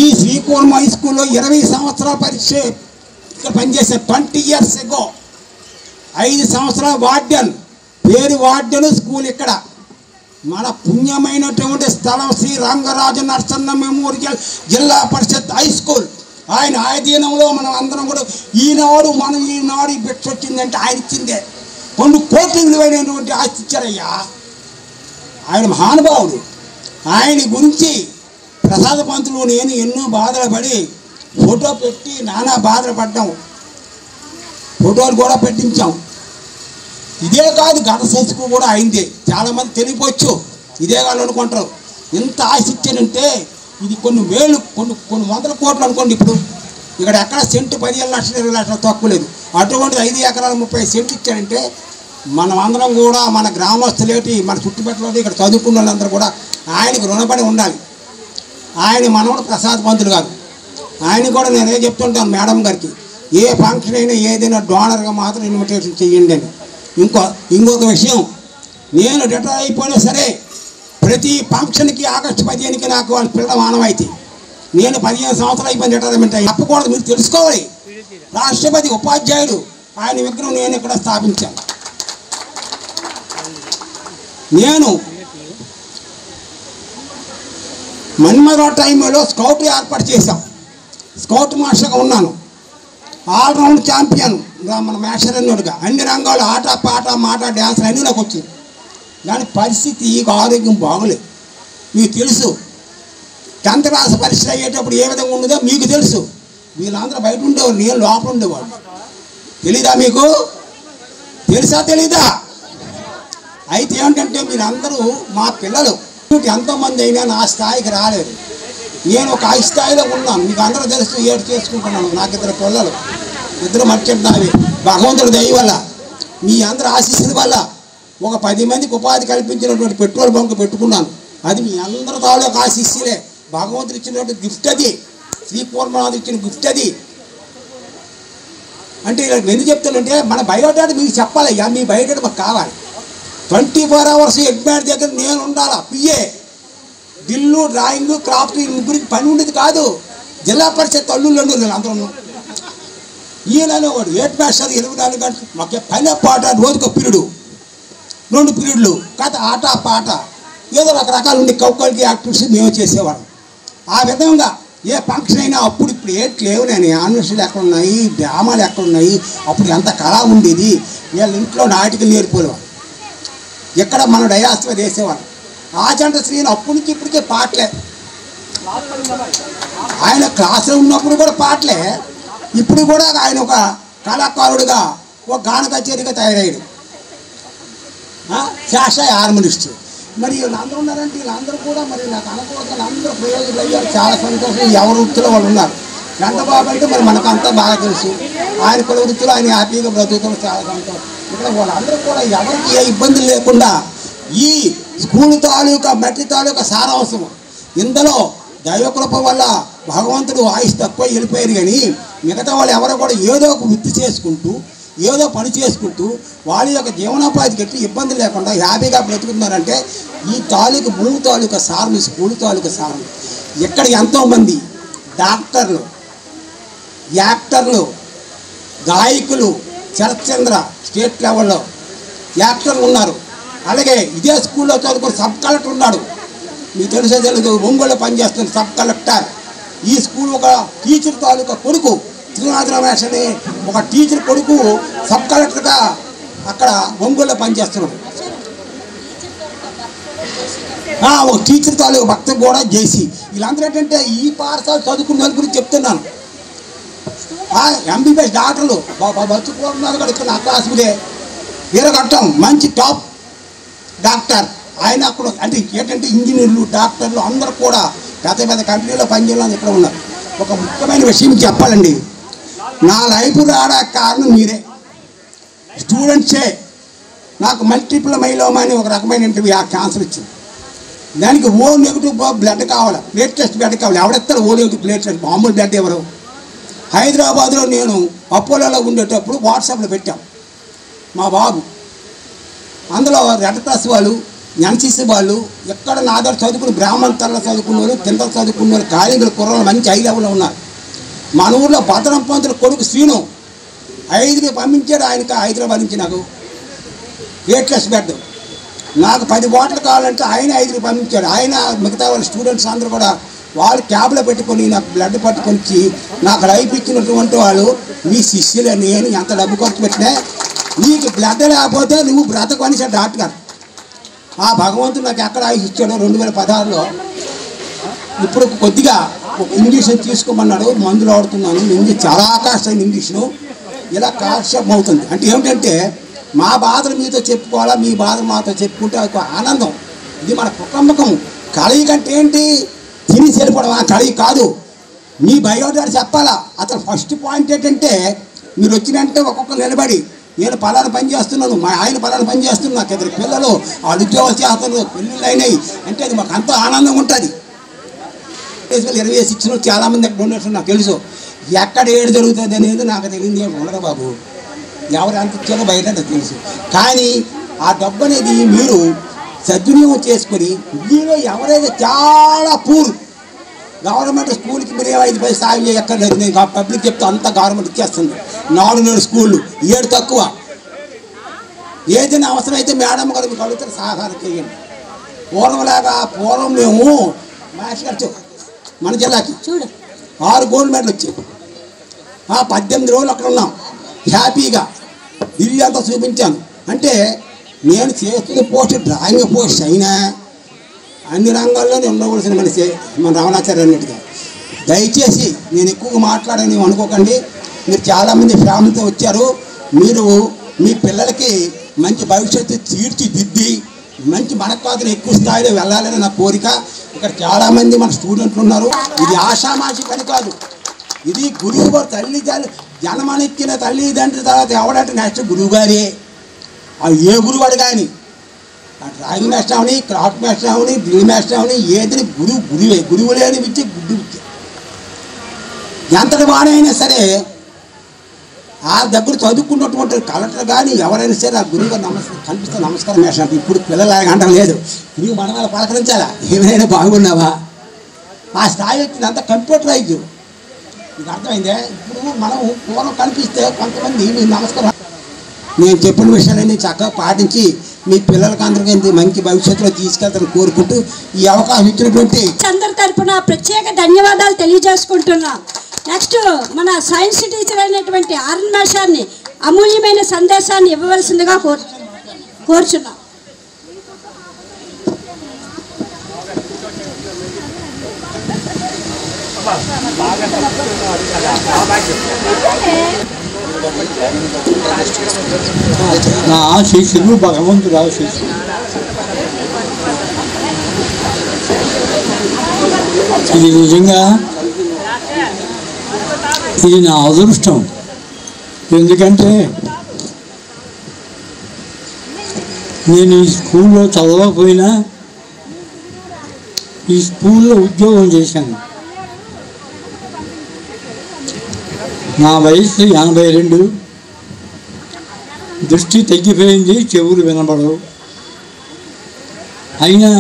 ఈ శ్రీకూర్మ హై స్కూల్లో 20 సంవత్సరాల పరీక్ష ఇక్కడ పనిచేశాను. 20 years ago 5 సంవత్సరాల వార్డెన్, పేరు వార్డెన్ స్కూల్ ఇక్కడ. మన పుణ్యమైనటువంటి స్థలం శ్రీ రంగరాజ నరసన్న మెమోరియల్ జిల్లా పరిషత్ హై స్కూల్. ఆయన ఆధీనంలో మనం అందరం కూడా ఈనాడు ఈ బిట్స్ వచ్చిందంటే ఆయన ఇచ్చిందే. 2 కోట్ల విలువైనటువంటి ఆస్తి ఇచ్చారయ్యా. ఆయన మహానుభావుడు. ఆయన గురించి ప్రసాద పంతులు నేను ఎన్నో బాధలు పడి ఫోటో పెట్టి నానా బాధలు పడ్డాం. ఫోటోలు కూడా పెట్టించాం. ఇదే కాదు గత సస్కు కూడా అయింది. చాలామంది తెలియపోవచ్చు ఇదే కాదు అనుకుంటారు. ఎంత ఆశ ఇచ్చానంటే ఇది కొన్ని వేలు కొన్ని వందల కోట్లు అనుకోండి. ఇప్పుడు ఇక్కడ ఎక్కడ సెంటు 15 లక్షలు 20 లక్షలు తక్కువ లేదు. అటువంటిది 5 ఎకరాల 30 సెంట్లు ఇచ్చారంటే మనం అందరం కూడా మన గ్రామస్తులేటి మన చుట్టుపక్కల ఇక్కడ చదువుకున్న వాళ్ళందరూ కూడా ఆయనకి రుణపడి ఉండాలి. ఆయన మనవడు ప్రసాద్ పంతులు గారు. ఆయన కూడా నేనే చెప్తుంటాను మేడం గారికి, ఏ ఫంక్షన్ అయినా ఏదైనా డోనర్గా మాత్రం ఇన్విటేషన్ చెయ్యండి అని. ఇంకొక విషయం, నేను రిటైర్ అయిపోయినా సరే ప్రతి ఫంక్షన్కి ఆగస్టు 15కి నాకు వాళ్ళు పిల్లల మానవైతే నేను 15 సంవత్సరాలు అయిపోయిన రిటైర్మెంట్ అయ్యి తప్పకూడదు. మీరు తెలుసుకోవాలి. రాష్ట్రపతి ఉపాధ్యాయుడు ఆయన విగ్రహం నేను ఇక్కడ స్థాపించాను. నేను మన్మధ టైంలో స్కౌట్ ఏర్పాటు చేశాం. స్కౌట్ మాస్టర్గా ఉన్నాను. ఆల్రౌండ్ ఛాంపియన్ మన మాస్టర్ అన్నోడుగా అన్ని రంగాలు ఆట పాట మాట డ్యాన్స్ అన్నీ నాకు వచ్చింది. దాని పరిస్థితి ఆరోగ్యం బాగలేదు. మీకు తెలుసు 10th క్లాస్ పరీక్షలు అయ్యేటప్పుడు ఏ విధంగా ఉండదో మీకు తెలుసు. వీళ్ళందరూ బయట ఉండేవారు, నేను లోపల ఉండేవాడు. తెలీదా మీకు? తెలుసా తెలీదా? అయితే ఏమిటంటే మీరందరూ మా పిల్లలు ఎంతోమంది అయినా నా స్థాయికి రాలేదు. నేను ఒక హై స్థాయిలో ఉన్నాను. మీకు అందరూ తెలుసు. ఏడు చేసుకుంటున్నాను. నాకు 2 పిల్లలు, 2 మర్చెట్టావి. భగవంతుడి దయ వల్ల మీ అందరి ఆశీస్సుల వల్ల ఒక 10 మందికి ఉపాధి కల్పించినటువంటి పెట్రోల్ బంక్ పెట్టుకున్నాను. అది మీ అందరి తాలూకు ఆశీస్సులే. భగవంతుడు ఇచ్చినటువంటి గిఫ్ట్ అది. శ్రీకూర్మనాథ్ ఇచ్చిన గిఫ్ట్ అది. అంటే ఇలా ఎందుకు చెప్తానంటే మన బయోడేటా మీకు చెప్పాలయ్యా. మీ బయోడేటా మాకు కావాలి. 24 hours హెడ్మ్యాన్ దగ్గర నేను ఉండాలా. పిఏ బిల్లు డ్రాయింగ్ క్రాఫ్ట్ ముగ్గురికి పని ఉండేది కాదు. జిల్లా పరిషత్ అల్లుళ్ళు అందరూ. ఈయననే వాడు హెడ్ మాస్టర్ 24 గంటలు మాకు పని పాట రోజుకు పీరియడు 2 పీరియడ్లు కథ ఆట పాట ఏదో రకరకాలు ఉండి కౌకల్కి యాక్టివిటీస్ మేము చేసేవాళ్ళం. ఆ విధంగా ఏ ఫంక్షన్ అయినా అప్పుడు ఇప్పుడు ఏంటి లేవు. నేను ఆన్వర్షన్లు ఎక్కడ ఉన్నాయి, డ్రామాలు ఎక్కడ ఉన్నాయి, అప్పుడు ఎంత కళ ఉండేది. వీళ్ళ ఇంట్లో నాటికలు నేర్పులేవాడు. ఎక్కడ మన డయాస్లో వేసేవాడు. ఆచంట శ్రీని అప్పటి నుంచి ఇప్పటికే పాటలే. ఆయన క్లాసులో ఉన్నప్పుడు కూడా పాటలే. ఇప్పుడు కూడా ఆయన ఒక కళాకారుడిగా ఒక గాన కచేరీగా తయారయ్యాడు. శాస్త్రీయ హార్మోనిస్ట్. మరి వీళ్ళందరూ ఉన్నారంటే వీళ్ళందరూ కూడా మరి నాకు అనుకూలంగా అందరూ ప్రయోజకులు అయ్యారు. చాలా సంతోషం. ఎవరి వృత్తిలో వాళ్ళు ఉన్నారు. గంటబాబు అంటే మరి మనకంతా బాగా తెలుసు. ఆయన కుల వృత్తిలో ఆయన హ్యాపీగా బ్రతుకుతారు. చాలా సంతోషం. ఇక్కడ వాళ్ళందరూ కూడా ఎవరికి ఏ ఇబ్బందులు లేకుండా ఈ స్కూల్ తాలూకా మట్టి తాలూకా సారాంశం ఇందులో దైవకృప వల్ల భగవంతుడు ఆయుష్ తక్కువ వెళ్ళిపోయారు. కానీ మిగతా వాళ్ళు ఎవరో కూడా ఏదో ఒక వృత్తి చేసుకుంటూ ఏదో పని చేసుకుంటూ వాళ్ళ యొక్క జీవనోపాధికి ఎట్టి ఇబ్బంది లేకుండా హ్యాపీగా బ్రతుకుతున్నారంటే ఈ తాలూకు భూమి తాలూకా సారం, ఈ స్కూల్ తాలూకా సారం. ఇక్కడ ఎంతోమంది డాక్టర్లు, యాక్టర్లు, గాయకులు, శరత్చంద్ర స్టేట్ లెవెల్లో యాక్టర్లు ఉన్నారు. అలాగే ఇదే స్కూల్లో చదువుకుని సబ్ కలెక్టర్ ఉన్నాడు. మీకు తెలిసే తెలుగు ఒంగోలు పనిచేస్తున్న సబ్ కలెక్టర్. ఈ స్కూల్ ఒక టీచర్ తాలూకా కొడుకు శ్రీనాథ రమేష్ అని ఒక టీచర్ కొడుకు సబ్ కలెక్టర్గా అక్కడ ఒంగోలులో పనిచేస్తున్నాడు. ఒక టీచర్ తాలూకు భక్త కూడా చేసి వీళ్ళందరూ ఏంటంటే ఈ పాఠశాల చదువుకున్న వాళ్ళ గురించి చెప్తున్నాను. ఎంబీబీఎస్ డాక్టర్లు బతుకున్నారు కూడా ఇక్కడ నా క్లాస్ మీదే వీరఘట్టం మంచి టాప్ డాక్టర్. ఆయన అక్కడ అంటే ఏంటంటే ఇంజనీర్లు, డాక్టర్లు అందరూ కూడా పెద్ద పెద్ద కంపెనీలో పనిచేయాలని ఇక్కడ ఉన్నారు. ఒక ముఖ్యమైన విషయం చెప్పాలండి. నా లైఫ్ రావడానికి కారణం మీరే, స్టూడెంట్సే. నాకు మల్టిపుల్ మైలోమా అని ఒక రకమైన ఆ క్యాన్సర్ వచ్చింది. దానికి ఓ నెగిటివ్ బ్లడ్ కావాలి, ప్లేట్లెస్ బ్లడ్ కావాలి. ఎవడెత్తారు ఓ నెగిటివ్ ప్లేట్లెస్? మామూలు బ్లడ్ ఎవరు? హైదరాబాద్లో నేను అపోలోలో ఉండేటప్పుడు వాట్సాప్లో పెట్టాం మా బాబు. అందులో రెడ్ క్రాస్ వాళ్ళు, ఎన్సీసీ వాళ్ళు, ఎక్కడ నా దగ్గర చదువుకుని బ్రాహ్మణ తరలో చదువుకున్న వాళ్ళు, కింద చదువుకున్న వాళ్ళు, కాళీంగుల కుర్రలు మంచి హై లెవెల్లో ఉన్నారు. మన ఊళ్ళో భద్రం పంతుల కొడుకు శ్రీను 5కి పంపించాడు. ఆయనకి హైదరాబాద్ నుంచి నాకు ప్లేట్లెస్ బెడ్. నాకు 10 బాటిల్ కావాలంటే ఆయన 5కి పంపించాడు. ఆయన మిగతా వాళ్ళ స్టూడెంట్స్ అందరూ కూడా వాళ్ళు క్యాబ్లో పెట్టుకొని నాకు బ్లడ్ పట్టుకొని నాకు లైఫ్ ఇచ్చినటువంటి వాళ్ళు మీ శిష్యులే. నేను ఎంత డబ్బు ఖర్చు పెట్టినా నీకు బ్లడ్ లేకపోతే నువ్వు బ్రతకని సార్ డాక్టర్ గారు. ఆ భగవంతుడు నాకు ఎక్కడ ఆయుష్ ఇచ్చాడు 2016లో. ఇప్పుడు కొద్దిగా ఒక ఇంజక్షన్ తీసుకోమన్నాడు, మందులు ఆడుతున్నాను. ఇంజక్షన్ చాలా కాస్ట్ ఇంజక్షను. ఇలా కాస్ట్యం అవుతుంది. అంటే ఏమిటంటే మా బాధలు మీతో చెప్పుకోవాలా, మీ బాధలు మాతో చెప్పుకుంటే ఒక ఆనందం. ఇది మన కుటుంబకం. కళయి కంటే ఏంటి? తిని చెడిపోవడం. ఆ కళయి కాదు, మీ బయోడేటా చెప్పాలా. అసలు ఫస్ట్ పాయింట్ ఏంటంటే మీరు వచ్చినంటే ఒక్కొక్కరు నిలబడి నేను పలానా పని చేస్తున్నాను, మా ఆయన పలానా పని చేస్తున్నాను, నాకు 2 పిల్లలు, వాళ్ళు ఉద్యోగాలు చేస్తున్నారు, పెళ్ళిళ్ళు అయినాయి అంటే అది మాకు అంత ఆనందంగా ఉంటుంది. 26 చాలామంది ఎక్కడ ఉన్నట్టు నాకు తెలుసు. ఎక్కడ ఏడు జరుగుతుంది అనేది నాకు తెలియదు. ఏమి ఉండదు బాబు, ఎవరు ఎంత ఇచ్చారో బయట నాకు తెలుసు. కానీ ఆ డబ్బు అనేది మీరు సద్వినియోగం చేసుకొని, మీలో ఎవరైతే చాలా పూర్ గవర్నమెంట్ స్కూల్కి మీరు 5 పైసలు సాయం చేయక్కర్లేదు. నేను పబ్లిక్ చెప్తే అంతా గవర్నమెంట్ ఇచ్చేస్తుంది. 4 స్కూళ్ళు 7 తక్కువ. ఏదైనా అవసరమైతే మేడం గారు మీకు అడుగుతారు, సహకారం చేయండి. పూర్వం మేము మాస్టర్ మన జిల్లాకి 6 గోల్డ్ మెడల్ వచ్చాయి. 18 రోజులు అక్కడ ఉన్నాం హ్యాపీగా. ఢిల్లీ అంతా చూపించాను. అంటే నేను చేస్తున్న పోస్ట్ డ్రాయింగ్ పోస్ట్ అయినా అన్ని రంగాల్లోనే ఉండవలసిన మనిషి మన రమణాచార్య అన్నట్టుగా. దయచేసి నేను ఎక్కువగా మాట్లాడని అనుకోకండి. మీరు చాలామంది ఫ్యామిలీతో వచ్చారు. మీరు మీ పిల్లలకి మంచి భవిష్యత్తు తీర్చిదిద్ది మంచి మనకాదులు ఎక్కువ స్థాయిలో వెళ్ళాలని నా కోరిక. ఇక్కడ చాలామంది మన స్టూడెంట్లు ఉన్నారు. ఇది ఆషామాషి పని కాదు. ఇది గురువు గారు తల్లి జన్మనిచ్చిన తల్లిదండ్రుల తర్వాత ఎవడంటే నెక్స్ట్ గురువు గారే. అవి ఏ గురువాడు కానీ డ్రాయింగ్ మాస్టర్ అవని, క్రాఫ్ట్ మాస్టర్ అవని, డ్రిల్ మాస్టర్ అవని, ఏదని గురువే. గురువు లేని విద్య గుడ్డు విద్య. ఎంతటి వాడైనా సరే ఆ దగ్గర చదువుకున్నటువంటి కలెక్టర్ కానీ ఎవరైనా సరే ఆ గురువుగా కనిపిస్తే నమస్కారం వేసినట్టు. ఇప్పుడు పిల్లలు అంటాం లేదు, గురువు మన వాళ్ళ పలకరించాలా, ఏమైనా బాగున్నావా. ఆ స్థాయి వచ్చిందంతా కంప్యూటరైజ్. మీకు అర్థమైందే. ఇప్పుడు మనం పూర్వం కనిపిస్తే కొంతమంది మీకు నమస్కారం. నేను చెప్పిన విషయాలన్నీ చక్కగా పాటించి మీ పిల్లలకి అందరికీ మంచి భవిష్యత్తులో తీసుకెళ్తారని కోరుకుంటూ ఈ అవకాశం ఇచ్చినటువంటి అందరి తరఫున ప్రత్యేక ధన్యవాదాలు తెలియజేసుకుంటున్నాం. నెక్స్ట్ మన సైన్స్ టీచర్ అయినటువంటి ఆర్ఎన్ మాస్టర్ని అమూల్యమైన సందేశాన్ని ఇవ్వవలసిందిగా కోరుచున్నాం. నా ఆశీస్సులు భగవంతుడు ఆశీస్సులు. ఇది నిజంగా ఇది నా అదృష్టం. ఎందుకంటే నేను ఈ స్కూల్లో చదవకపోయినా ఈ స్కూల్లో ఉద్యోగం చేశాను. నా వయసు 82. దృష్టి తగ్గిపోయింది, చెవులు వినబడవు. అయినా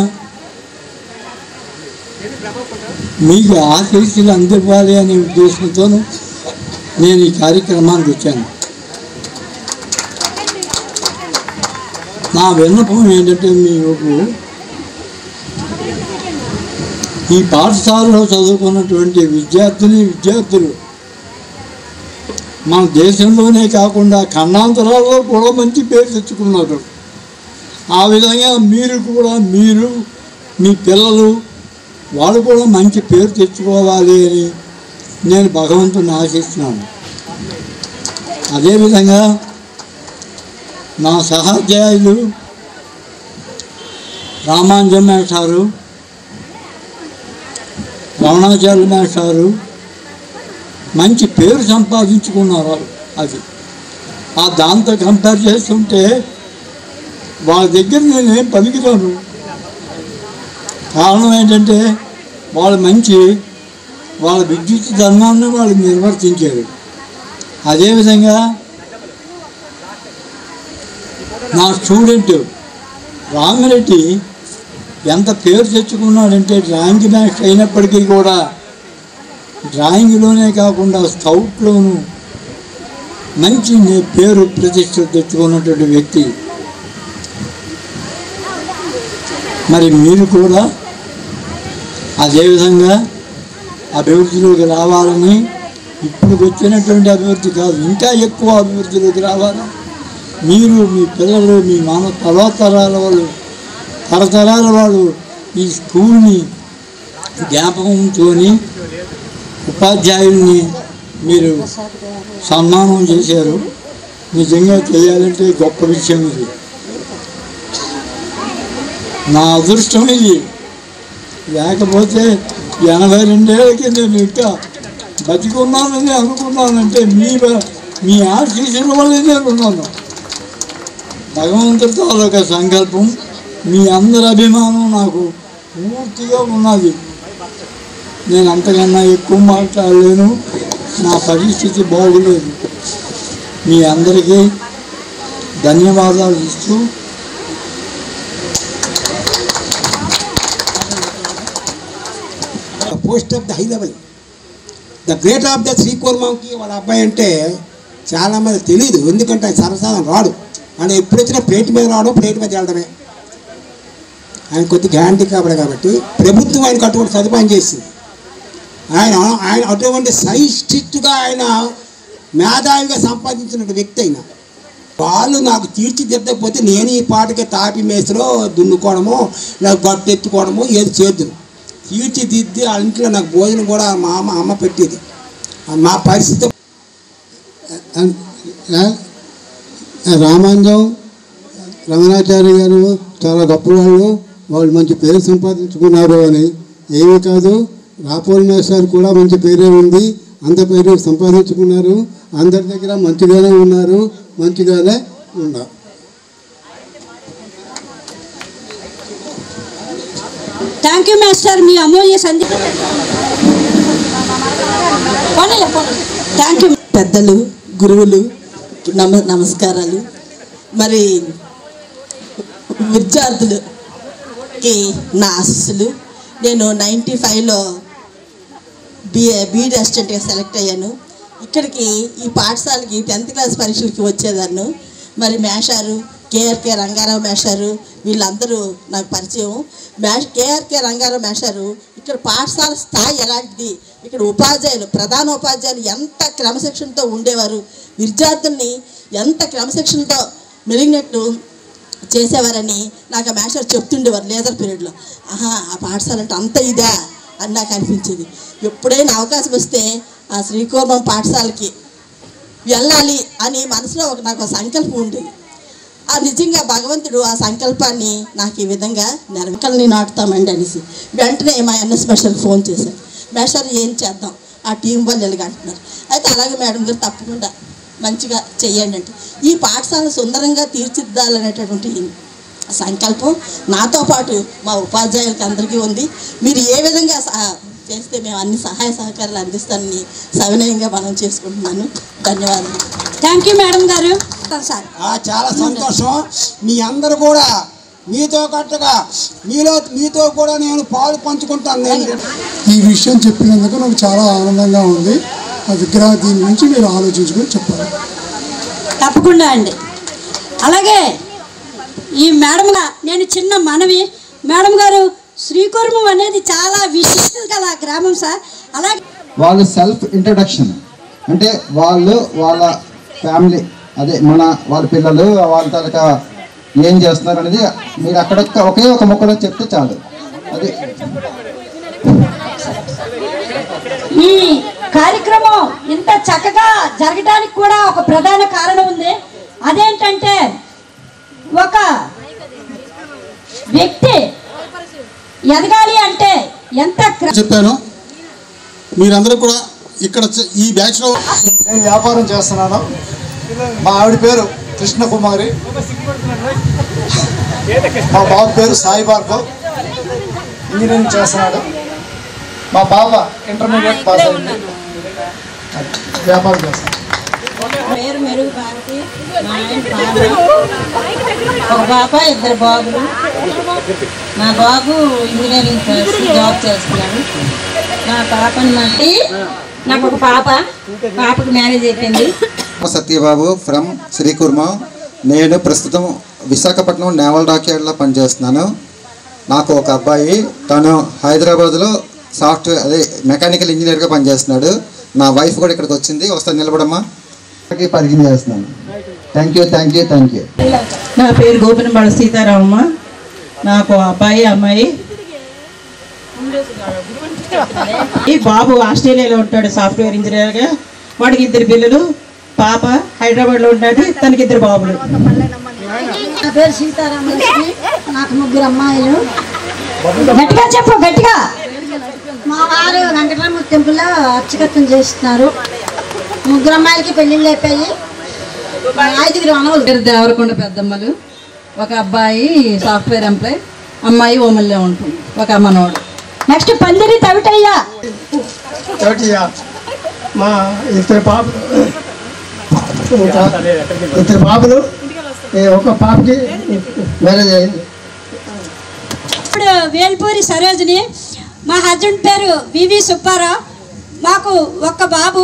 మీకు ఆశీస్సులు అందివ్వాలి అనే ఉద్దేశంతోనూ నేను ఈ కార్యక్రమానికి వచ్చాను. నా విన్నపం ఏంటంటే మీకు ఈ పాఠశాలలో చదువుకున్నటువంటి విద్యార్థులు మన దేశంలోనే కాకుండా ఖండాంతరాల్లో కూడా మంచి పేరు తెచ్చుకున్నారు. ఆ విధంగా మీరు కూడా మీ పిల్లలు వాళ్ళు కూడా మంచి పేరు తెచ్చుకోవాలి అని నేను భగవంతుని ఆశిస్తున్నాను. అదేవిధంగా నా సహాధ్యాయులు రామాంజన్ మాస్టారు, రమణాచార్య మాస్టారు, మంచి పేరు సంపాదించుకున్నారు. అది దాంతో కంపేర్ చేస్తుంటే వాళ్ళ దగ్గర నేనేం పనికిరాను. కారణం ఏంటంటే వాళ్ళు మంచి వాళ్ళ విద్యుత్ ధర్మాన్ని వాళ్ళు నిర్వర్తించారు. అదేవిధంగా నా స్టూడెంట్ రామిరెడ్డి ఎంత పేరు తెచ్చుకున్నాడంటే డ్రాయింగ్ మాస్టర్ అయినప్పటికీ కూడా డ్రాయింగ్లోనే కాకుండా స్కౌట్లోనూ మంచి పేరు ప్రతిష్టలు తెచ్చుకున్నటువంటి వ్యక్తి. మరి మీరు కూడా అదేవిధంగా అభివృద్ధిలోకి రావాలని, ఇప్పుడు వచ్చినటువంటి అభివృద్ధి కాదు, ఇంకా ఎక్కువ అభివృద్ధిలోకి రావాలని మీరు, మీ పిల్లలు, మీ తరతరాల వాళ్ళు ఈ స్కూల్ని జ్ఞాపకంతో ఉపాధ్యాయుల్ని మీరు సన్మానం చేశారు. నిజంగా చేయాలంటే గొప్ప విషయం ఇది. నా అదృష్టం ఇది. లేకపోతే 82 ఏళ్ళకి నేను ఇంకా బతికున్నానని అనుకున్నానంటే మీ ఆశీస్సుల వల్లే నేను ఉన్నాను. భగవంతుడితో ఒక సంకల్పం, మీ అందరి అభిమానం నాకు పూర్తిగా ఉన్నది. నేను అంతకన్నా ఎక్కువ మాట్లాడలేను, నా పరిస్థితి బాగులేదు. మీ అందరికీ ధన్యవాదాలు ఇస్తూ post of the high level the great of the శ్రీకూర్మంకి వాళ్ళ అబ్బాయి అంటే చాలామంది తెలియదు. ఎందుకంటే ఆయన సర్వసాధారణ రాడు, ఆయన ఎప్పుడు వచ్చినా ప్లేట్ మీద రావడం, ప్లేట్ మీద వెళ్ళడమే. ఆయన కొద్దిగా హ్యాండిక్యాప్డ్ కాబట్టి ప్రభుత్వం ఆయనకు అటువంటి సదుపాయం చేసింది. ఆయన అటువంటి సైస్టిక్గా ఆయన మేధావిగా సంపాదించిన వ్యక్తి అయినా వాళ్ళు నాకు తీర్చిదిద్దకపోతే నేను ఈ పాటకి తాపి మేసలో దున్నుకోవడమో లేక గట్టు ఎత్తుకోవడమో ఏది చేద్దును. తీర్చిదిద్ది ఆ ఇంట్లో నాకు భోజనం కూడా మా అమ్మ పెట్టేది. మా పరిస్థితి రామాంజం రమణాచార్య గారు చాలా గొప్పవాళ్ళు, వాళ్ళు మంచి పేరు సంపాదించుకున్నారు అని. ఏమీ కాదు, రాపోల్ మేస్టర్ కూడా మంచి పేరే ఉంది, అంత పేరు సంపాదించుకున్నారు. అందరి దగ్గర మంచిగానే ఉన్నారు, మంచిగానే ఉన్నారు. థ్యాంక్ యూ మాస్టర్, మీ అమూల్య సంధి. థ్యాంక్ యూ పెద్దలు, గురువులు, నమస్కారాలు. మరి విద్యార్థులకి నా ఆశీస్సులు. నేను 95లో బీఎడ్ అసిస్టెంట్గా సెలెక్ట్ అయ్యాను. ఇక్కడికి ఈ పాఠశాలకి 10th క్లాస్ పరీక్షలకి వచ్చేదాన్ని. మరి మేషారు, కేఆర్కే రంగారావు మేషారు, వీళ్ళందరూ నాకు పరిచయం. కేఆర్కే రంగారావు మేషారు ఇక్కడ పాఠశాల స్థాయి ఎలాంటిది, ఇక్కడ ఉపాధ్యాయులు, ప్రధాన ఉపాధ్యాయులు ఎంత క్రమశిక్షణతో ఉండేవారు, విద్యార్థుల్ని ఎంత క్రమశిక్షణతో మెలిగినట్టు చేసేవారని నాకు ఆ మేషారు చెప్తుండేవారు లేజర్ పీరియడ్లో. ఆ పాఠశాల అంటే అంత ఇదా అని నాకు అనిపించేది. ఎప్పుడైనా అవకాశం వస్తే ఆ శ్రీకూర్మం పాఠశాలకి వెళ్ళాలి అని మనసులో నాకు సంకల్పం ఉండేది. నిజంగా భగవంతుడు ఆ సంకల్పాన్ని నాకు ఈ విధంగా నెరవేర్చాలని నాటుతామండి అనేసి వెంటనే మా ఎన్ఎస్ మేస్టర్ ఫోన్ చేశారు. మేస్టర్ ఏం చేద్దాం, ఆ టీం వాళ్ళు ఎలాగంటున్నారు. అయితే అలాగే మేడం గారు తప్పకుండా మంచిగా చెయ్యండి అంటే ఈ పాఠశాల సుందరంగా తీర్చిదిద్దాలనేటటువంటి సంకల్పం నాతో పాటు మా ఉపాధ్యాయులకి అందరికీ ఉంది. మీరు ఏ విధంగా చేస్తే మేము అన్ని సహాయ సహకారాలు అందిస్తానని సవినయంగా మనం చేసుకుంటున్నాను. ధన్యవాదాలు. థ్యాంక్ యూ మేడం గారు. సార్ చాలా సంతోషం. మీ అందరూ కూడా మీతో కట్టుగా మీతో కూడా నేను పాలు పంచుకుంటాను. ఈ విషయం చెప్పినందుకు నాకు చాలా ఆనందంగా ఉంది. ఆ విగ్రహ దీని గురించి మీరు ఆలోచించుకొని చెప్పాలి. తప్పకుండా అండి. అలాగే ఈ మేడం నేను చిన్న మనవి, మేడం గారు శ్రీకూర్మం అనేది చాలా విశిష్టత గల గ్రామం సార్. అలాగే వాళ్ళు సెల్ఫ్ ఇంట్రడక్షన్ అంటే వాళ్ళు వాళ్ళ ఫ్యామిలీ, అదే వాళ్ళ పిల్లలు వాళ్ళ తాలూకా ఏం చేస్తున్నారు అనేది మీరు అక్కడ ఒకే ఒక మొక్కలో చెప్తే చాలు. అది ఈ కార్యక్రమం ఇంత చక్కగా జరగడానికి కూడా ఒక ప్రధాన కారణం ఉంది. అదేంటంటే ఒక వ్యక్తి ఎదగాలి అంటే ఎంత చెప్పాను. మీరందరూ కూడా ఇక్కడ ఈ బ్యాచ్లో నేను వ్యాపారం చేస్తున్నాను. మా ఆవిడ పేరు కృష్ణకుమారి, మా బాబు పేరు సాయి భార్గవ్, ఇంజనీరింగ్ చేస్తున్నాడు. మా పాప ఇంటర్మీడియట్ పాస్ అయింది, వ్యాపారం చేస్తాను. పేరు మెరుగు భారతి, మా ఆయన పాప, ఒక పాప, ఇద్దరు బాబులు. మా బాబు ఇంజనీరింగ్ చేసి జాబ్ చేస్తున్నాడు. నా పాపని బట్టి నాకు ఒక పాపకి మ్యారేజ్ అయిపోయింది. సత్యబాబు ఫ్రమ్ శ్రీకుర్మ. నేను ప్రస్తుతం విశాఖపట్నం నేవల్ డాక్యార్డ్లో పనిచేస్తున్నాను. నాకు ఒక అబ్బాయి, తను హైదరాబాద్లో సాఫ్ట్వేర్ అదే మెకానికల్ ఇంజనీర్గా పనిచేస్తున్నాడు. నా వైఫ్ కూడా ఇక్కడికి వచ్చింది, ఒకసారి నిలబడమ్మా. పరిచయం చేస్తున్నాను. Thank you. నా పేరు గోపినపాడు సీతారామమ్మ. నాకు అబ్బాయి అమ్మాయి. ఈ బాబు ఆస్ట్రేలియాలో ఉంటాడు సాఫ్ట్వేర్ ఇంజనీర్గా. వాడికి 2 పిల్లలు, పాప హైదరాబాద్లో ఉంటుంది, తనకి 2 బాబులు. నా పేరు సీతారామలక్ష్మి, నాకు 3 అమ్మాయిలు. గట్టిగా చెప్పు, గట్టిగా. మా వారు వెంకటరామ టెంపుల్లో అర్చకత్వం చేస్తున్నారు. 3 అమ్మాయిలకి పెళ్ళిళ్ళు అయిపోయి 5 మనవలు. దేవరకొండ పెద్దమ్మలు, ఒక అబ్బాయి సాఫ్ట్వేర్ ఎంప్లాయ్, అమ్మాయి ఓమల్లో ఉంటుంది, ఒక మనవాడు. నెక్స్ట్ పందిరి తవిటయ్య. మా 2 పాపలు, ఒక పాపకి మ్యారేజ్ అయింది. ఇప్పుడు వేల్పూరి సరోజిని. మా హస్బెండ్ పేరు వివి సుబ్బారావు. మాకు ఒక బాబు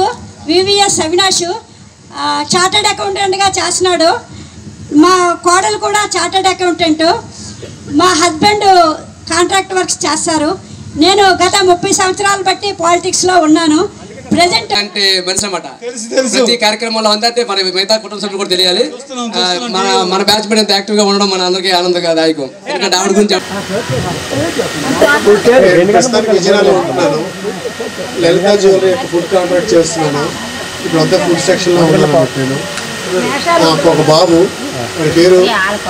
వివిఎస్ అవినాష్, చార్టర్డ్ అకౌంటెంట్గా చేస్తున్నాడు. మా కోడలు కూడా చార్టర్డ్ అకౌంటెంట్. మా హస్బెండ్ కాంట్రాక్ట్ వర్క్స్ చేస్తారు. నేను గత 30 సంవత్సరాలు బట్టి పాలిటిక్స్లో ఉన్నాను. ప్రెజెంట్ అంటే మనిషి అన్నమాట. ప్రతి కార్యక్రమంలో అందరితే మన మిగతా కుటుంబ సభ్యులు కూడా తెలియాలి. మన బ్యాచ్ మీద ఎంత యాక్టివ్గా ఉండడం మన అందరికీ ఆనందదాయకం. ఎందుకంటే ఆవిడ గురించి విజయనగరంలో ఉంటున్నాను. లలితా జ్యువెలరీ ఫుడ్ కాంట్రాక్ట్ చేస్తున్నాను. ఇప్పుడు అంతా ఫుడ్ సెక్షన్లో ఉన్నాను. నేను నాకు ఒక బాబు, వాడి పేరు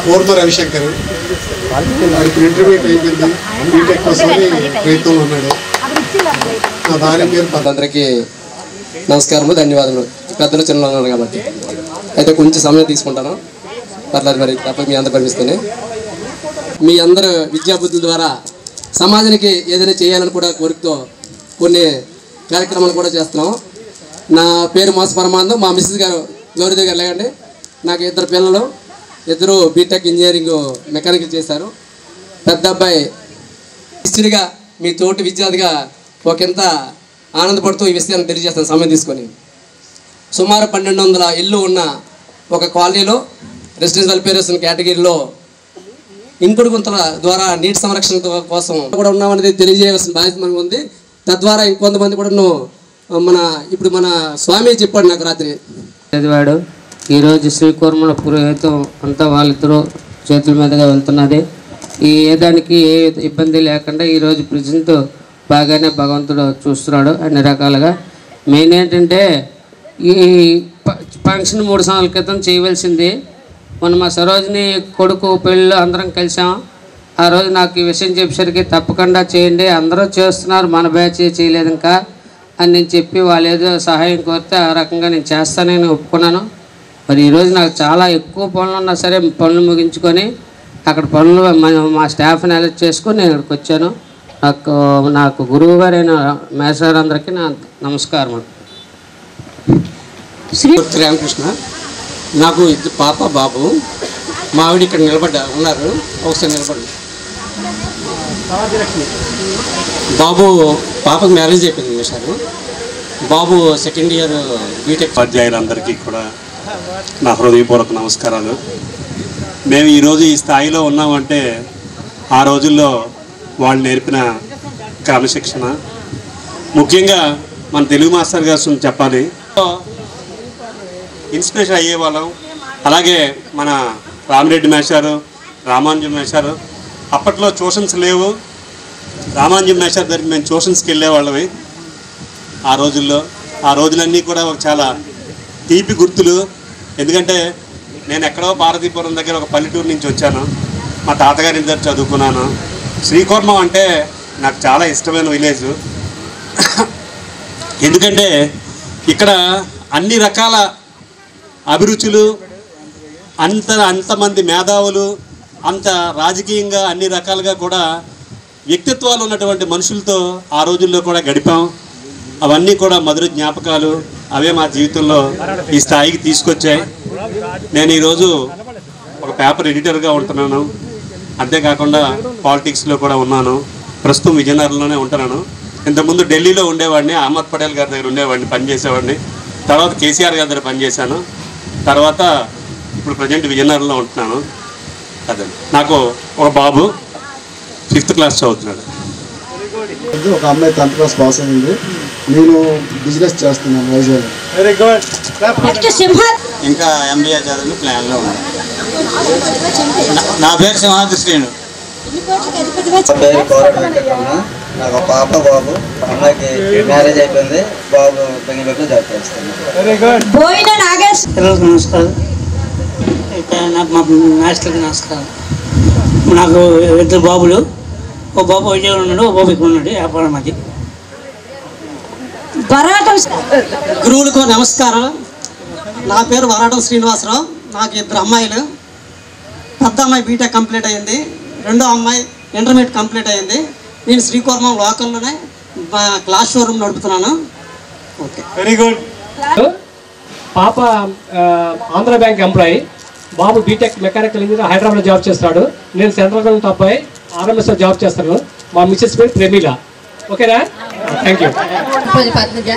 కోర్తో రవిశంకర్. వాడికి ఇంటర్మీడియట్ అయిపోయింది, బీటెక్ కోసమని ప్రయత్నంలో ఉన్నాడు. నా భార్య పేరు. అందరికీ నమస్కారము, ధన్యవాదాలు. పెద్దలు చిన్నలు ఉన్నారు కాబట్టి అయితే కొంచెం సమయం తీసుకుంటాను, పర్లేదు. మరి తప్ప మీ అందరు పరిమిస్తూనే మీ అందరు విద్యాబుద్ధుల ద్వారా సమాజానికి ఏదైనా చేయాలని కూడా కోరికతో కొన్ని కార్యక్రమాలు కూడా చేస్తున్నాము. నా పేరు మోస పరమానందం. మా మిస్సెస్ గారు గౌరీదేవి గారు లేకండి. నాకు 2 పిల్లలు, 2 బీటెక్ ఇంజనీరింగ్ మెకానికల్ చేశారు. పెద్ద అబ్బాయి హిస్టరీగా మీ తోటి విద్యార్థిగా ఒకంత ఆనందపడుతూ ఈ విషయాన్ని తెలియజేస్తాను సమయం తీసుకొని. సుమారు 1200 ఇల్లు ఉన్న ఒక కాలనీలో రెసిడెన్షియల్ వెల్ఫేర్ కేటగిరీలో ఇంకుడు గుంతల ద్వారా నీటి సంరక్షణ కోసం కూడా ఉన్నామనేది తెలియజేయవలసిన బాధ్యత మనకు ఉంది. తద్వారా ఇంకొంతమంది కూడా ఇప్పుడు మన స్వామి చెప్పాడు నాకు రాత్రి చదివాడు. ఈరోజు శ్రీకూర్మల పురోహితం అంతా వాళ్ళిద్దరూ చేతుల మీదుగా వెళ్తున్నది. ఏ దానికి ఏ ఇబ్బంది లేకుండా ఈరోజు ప్రజెంట్ బాగానే భగవంతుడు చూస్తున్నాడు అన్ని రకాలుగా. మెయిన్ ఏంటంటే ఈ ఫంక్షన్ 3 సంవత్సరాల క్రితం చేయవలసింది. మొన్న మా సరోజిని కొడుకు పెళ్ళిలో అందరం కలిసాం. ఆ రోజు నాకు ఈ విషయం చెప్పేసరికి తప్పకుండా చేయండి, అందరూ చేస్తున్నారు, మన బ్యాచ్ చేయలేదు ఇంకా అని నేను చెప్పి వాళ్ళు ఏదో సహాయం కోరితే ఆ రకంగా నేను చేస్తానని ఒప్పుకున్నాను. మరి ఈరోజు నాకు చాలా ఎక్కువ పనులు ఉన్నా సరే పనులు ముగించుకొని అక్కడ పనులు మా స్టాఫ్ని అలర్ట్ చేసుకొని నేను ఇక్కడికి వచ్చాను. నాకు గురువు గారైన మేషారు అందరికీ నా నమస్కారం. శ్రీ రామకృష్ణ. నాకు 2 పాప బాబు. మా ఆవిడ ఇక్కడ ఉన్నారు, ఒకసారి నిలబడి. బాబు పాపకు మ్యారేజ్ అయిపోయింది మేషారు. బాబు సెకండ్ ఇయర్ బీటెక్. ఉపాధ్యాయులందరికీ కూడా నా హృదయపూర్వక నమస్కారాలు. మేము ఈరోజు ఈ స్థాయిలో ఉన్నామంటే ఆ రోజుల్లో వాళ్ళు నేర్పిన క్రమశిక్షణ, ముఖ్యంగా మన తెలుగు మాస్టర్ గారు చెప్పాలి, ఇన్స్పిరేషన్ అయ్యేవాళ్ళం. అలాగే మన రామిరెడ్డి మేషారు, రామానుజం మేషారు. అప్పట్లో ట్యూషన్స్ లేవు. రామానుజం మేషారు దగ్గరికి మేము ట్యూషన్స్కి వెళ్ళేవాళ్ళమే ఆ రోజుల్లో. ఆ రోజులన్నీ కూడా చాలా తీపి గుర్తులు. ఎందుకంటే నేను ఎక్కడో భారతీపురం దగ్గర ఒక పల్లెటూరు నుంచి వచ్చాను. మా తాతగారి దగ్గర చదువుకున్నాను. శ్రీకూర్మం అంటే నాకు చాలా ఇష్టమైన విలేజ్. ఎందుకంటే ఇక్కడ అన్ని రకాల అభిరుచులు, అంతమంది మేధావులు, అంత రాజకీయంగా అన్ని రకాలుగా కూడా వ్యక్తిత్వాలు ఉన్నటువంటి మనుషులతో ఆ రోజుల్లో కూడా గడిపాం. అవన్నీ కూడా మధుర జ్ఞాపకాలు. అవే మా జీవితంలో ఈ స్థాయికి తీసుకొచ్చాయి. నేను ఈరోజు ఒక పేపర్ ఎడిటర్గా ఉంటున్నాను. అంతేకాకుండా పాలిటిక్స్లో కూడా ఉన్నాను. ప్రస్తుతం విజయనగరంలోనే ఉంటున్నాను. ఇంతకుముందు ఢిల్లీలో ఉండేవాడిని, అహ్మద్ పటేల్ గారి దగ్గర ఉండేవాడిని, పనిచేసేవాడిని. తర్వాత కేసీఆర్ గారి దగ్గర పనిచేశాను. తర్వాత ఇప్పుడు ప్రజెంట్ విజయనగరంలో ఉంటున్నాను. అదే నాకు ఒక బాబు 5th క్లాస్ చదువుతున్నాడు. ఒక అమ్మాయి 10th క్లాస్ పాస్ అయింది. నేను బిజినెస్ చేస్తున్నాను వైజాగ్. Very good. ఇంకా MBA చదువులు ప్లాన్లో ఉన్నాయి. నా పేరు సింహాద్రి శ్రీను. నా పేరు కోరట వెంకటరమణ. నాకు ఒక పాప బాబు. అమ్మాయికి మ్యారేజ్ అయిపోయింది. బాబు బెంగళూరులో జాబ్ చేస్తున్నాను. నమస్కారం. నాకు మా మాస్టర్కి నమస్కారం. నాకు 2 బాబులు. ఒక బాబు విజయవాడ ఉన్నాడు, ఒక బాబు ఇక్కడ ఉన్నాడు, వ్యాపారం అది. గురువులకు నమస్కారం. నా పేరు వరాటం శ్రీనివాసరావు. నాకు 2 అమ్మాయిలు. పెద్ద అమ్మాయి బీటెక్ కంప్లీట్ అయ్యింది. రెండో అమ్మాయి ఇంటర్మీడియట్ కంప్లీట్ అయ్యింది. నేను శ్రీకూర్మం లోకల్లోనే క్లాస్ షోరూమ్ నడుపుతున్నాను. Okay, very good. పాప ఆంధ్ర బ్యాంక్ ఎంప్లాయీ, బాబు బీటెక్ మెకానికల్ ఇంజనీర్ హైదరాబాద్లో జాబ్ చేస్తున్నాడు. నేను సెంట్రల్ గవర్నమెంట్ అబ్బాయి RMSలో జాబ్ చేస్తాను. మా మిస్సెస్ పేరు ప్రేమిల. ఓకేనా? Thank you. పద్మజ.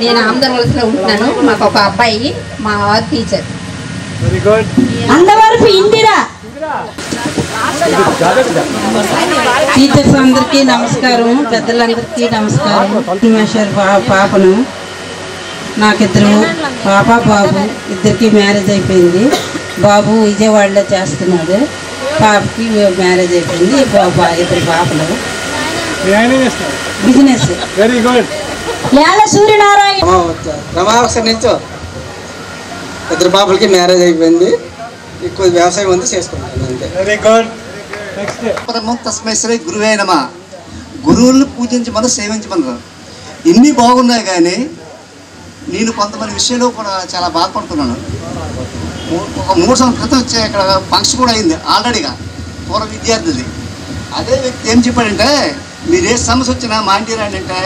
నేను ఆంధ్రప్రదేశ్లో ఉంటున్నాను. మాకు ఒక అబ్బాయి, మా వారి teacher. Very good. Andavarapu Indira. Teachers అందరికీ నమస్కారం, పెద్దలందరికీ నమస్కారం. మేషర్ పాపను నాకు 2 పాప బాబు, 2కి మ్యారేజ్ అయిపోయింది. బాబు విజయవాడలో చేస్తున్నాడు, పాపకి మ్యారేజ్ అయిపోయింది. 2 పాపలు బిజినెస్. Very good. సూర్యనారాయణ. రమావక్ష నుంచో 2 పాపలకి మ్యారేజ్ అయిపోయింది. ఎక్కువ వ్యవసాయం ఉంది, చేసుకుంటాను అంతే. Very good. తస్మై శ్రీ గురువే నమః. గురువులను పూజించమని సేవించమన్నారు. ఇన్ని బాగున్నాయి కానీ నేను కొంతమంది విషయంలో కూడా చాలా బాధపడుతున్నాను. ఒక 3 సంవత్సరాల క్రితం వచ్చే ఇక్కడ ఫంక్షన్ కూడా అయింది ఆల్రెడీగా, పూర్వ విద్యార్థిది. అదే వ్యక్తి ఏం చెప్పాడంటే, మీరు ఏ సమస్య వచ్చినా మా ఇంటికి రండి అంటే,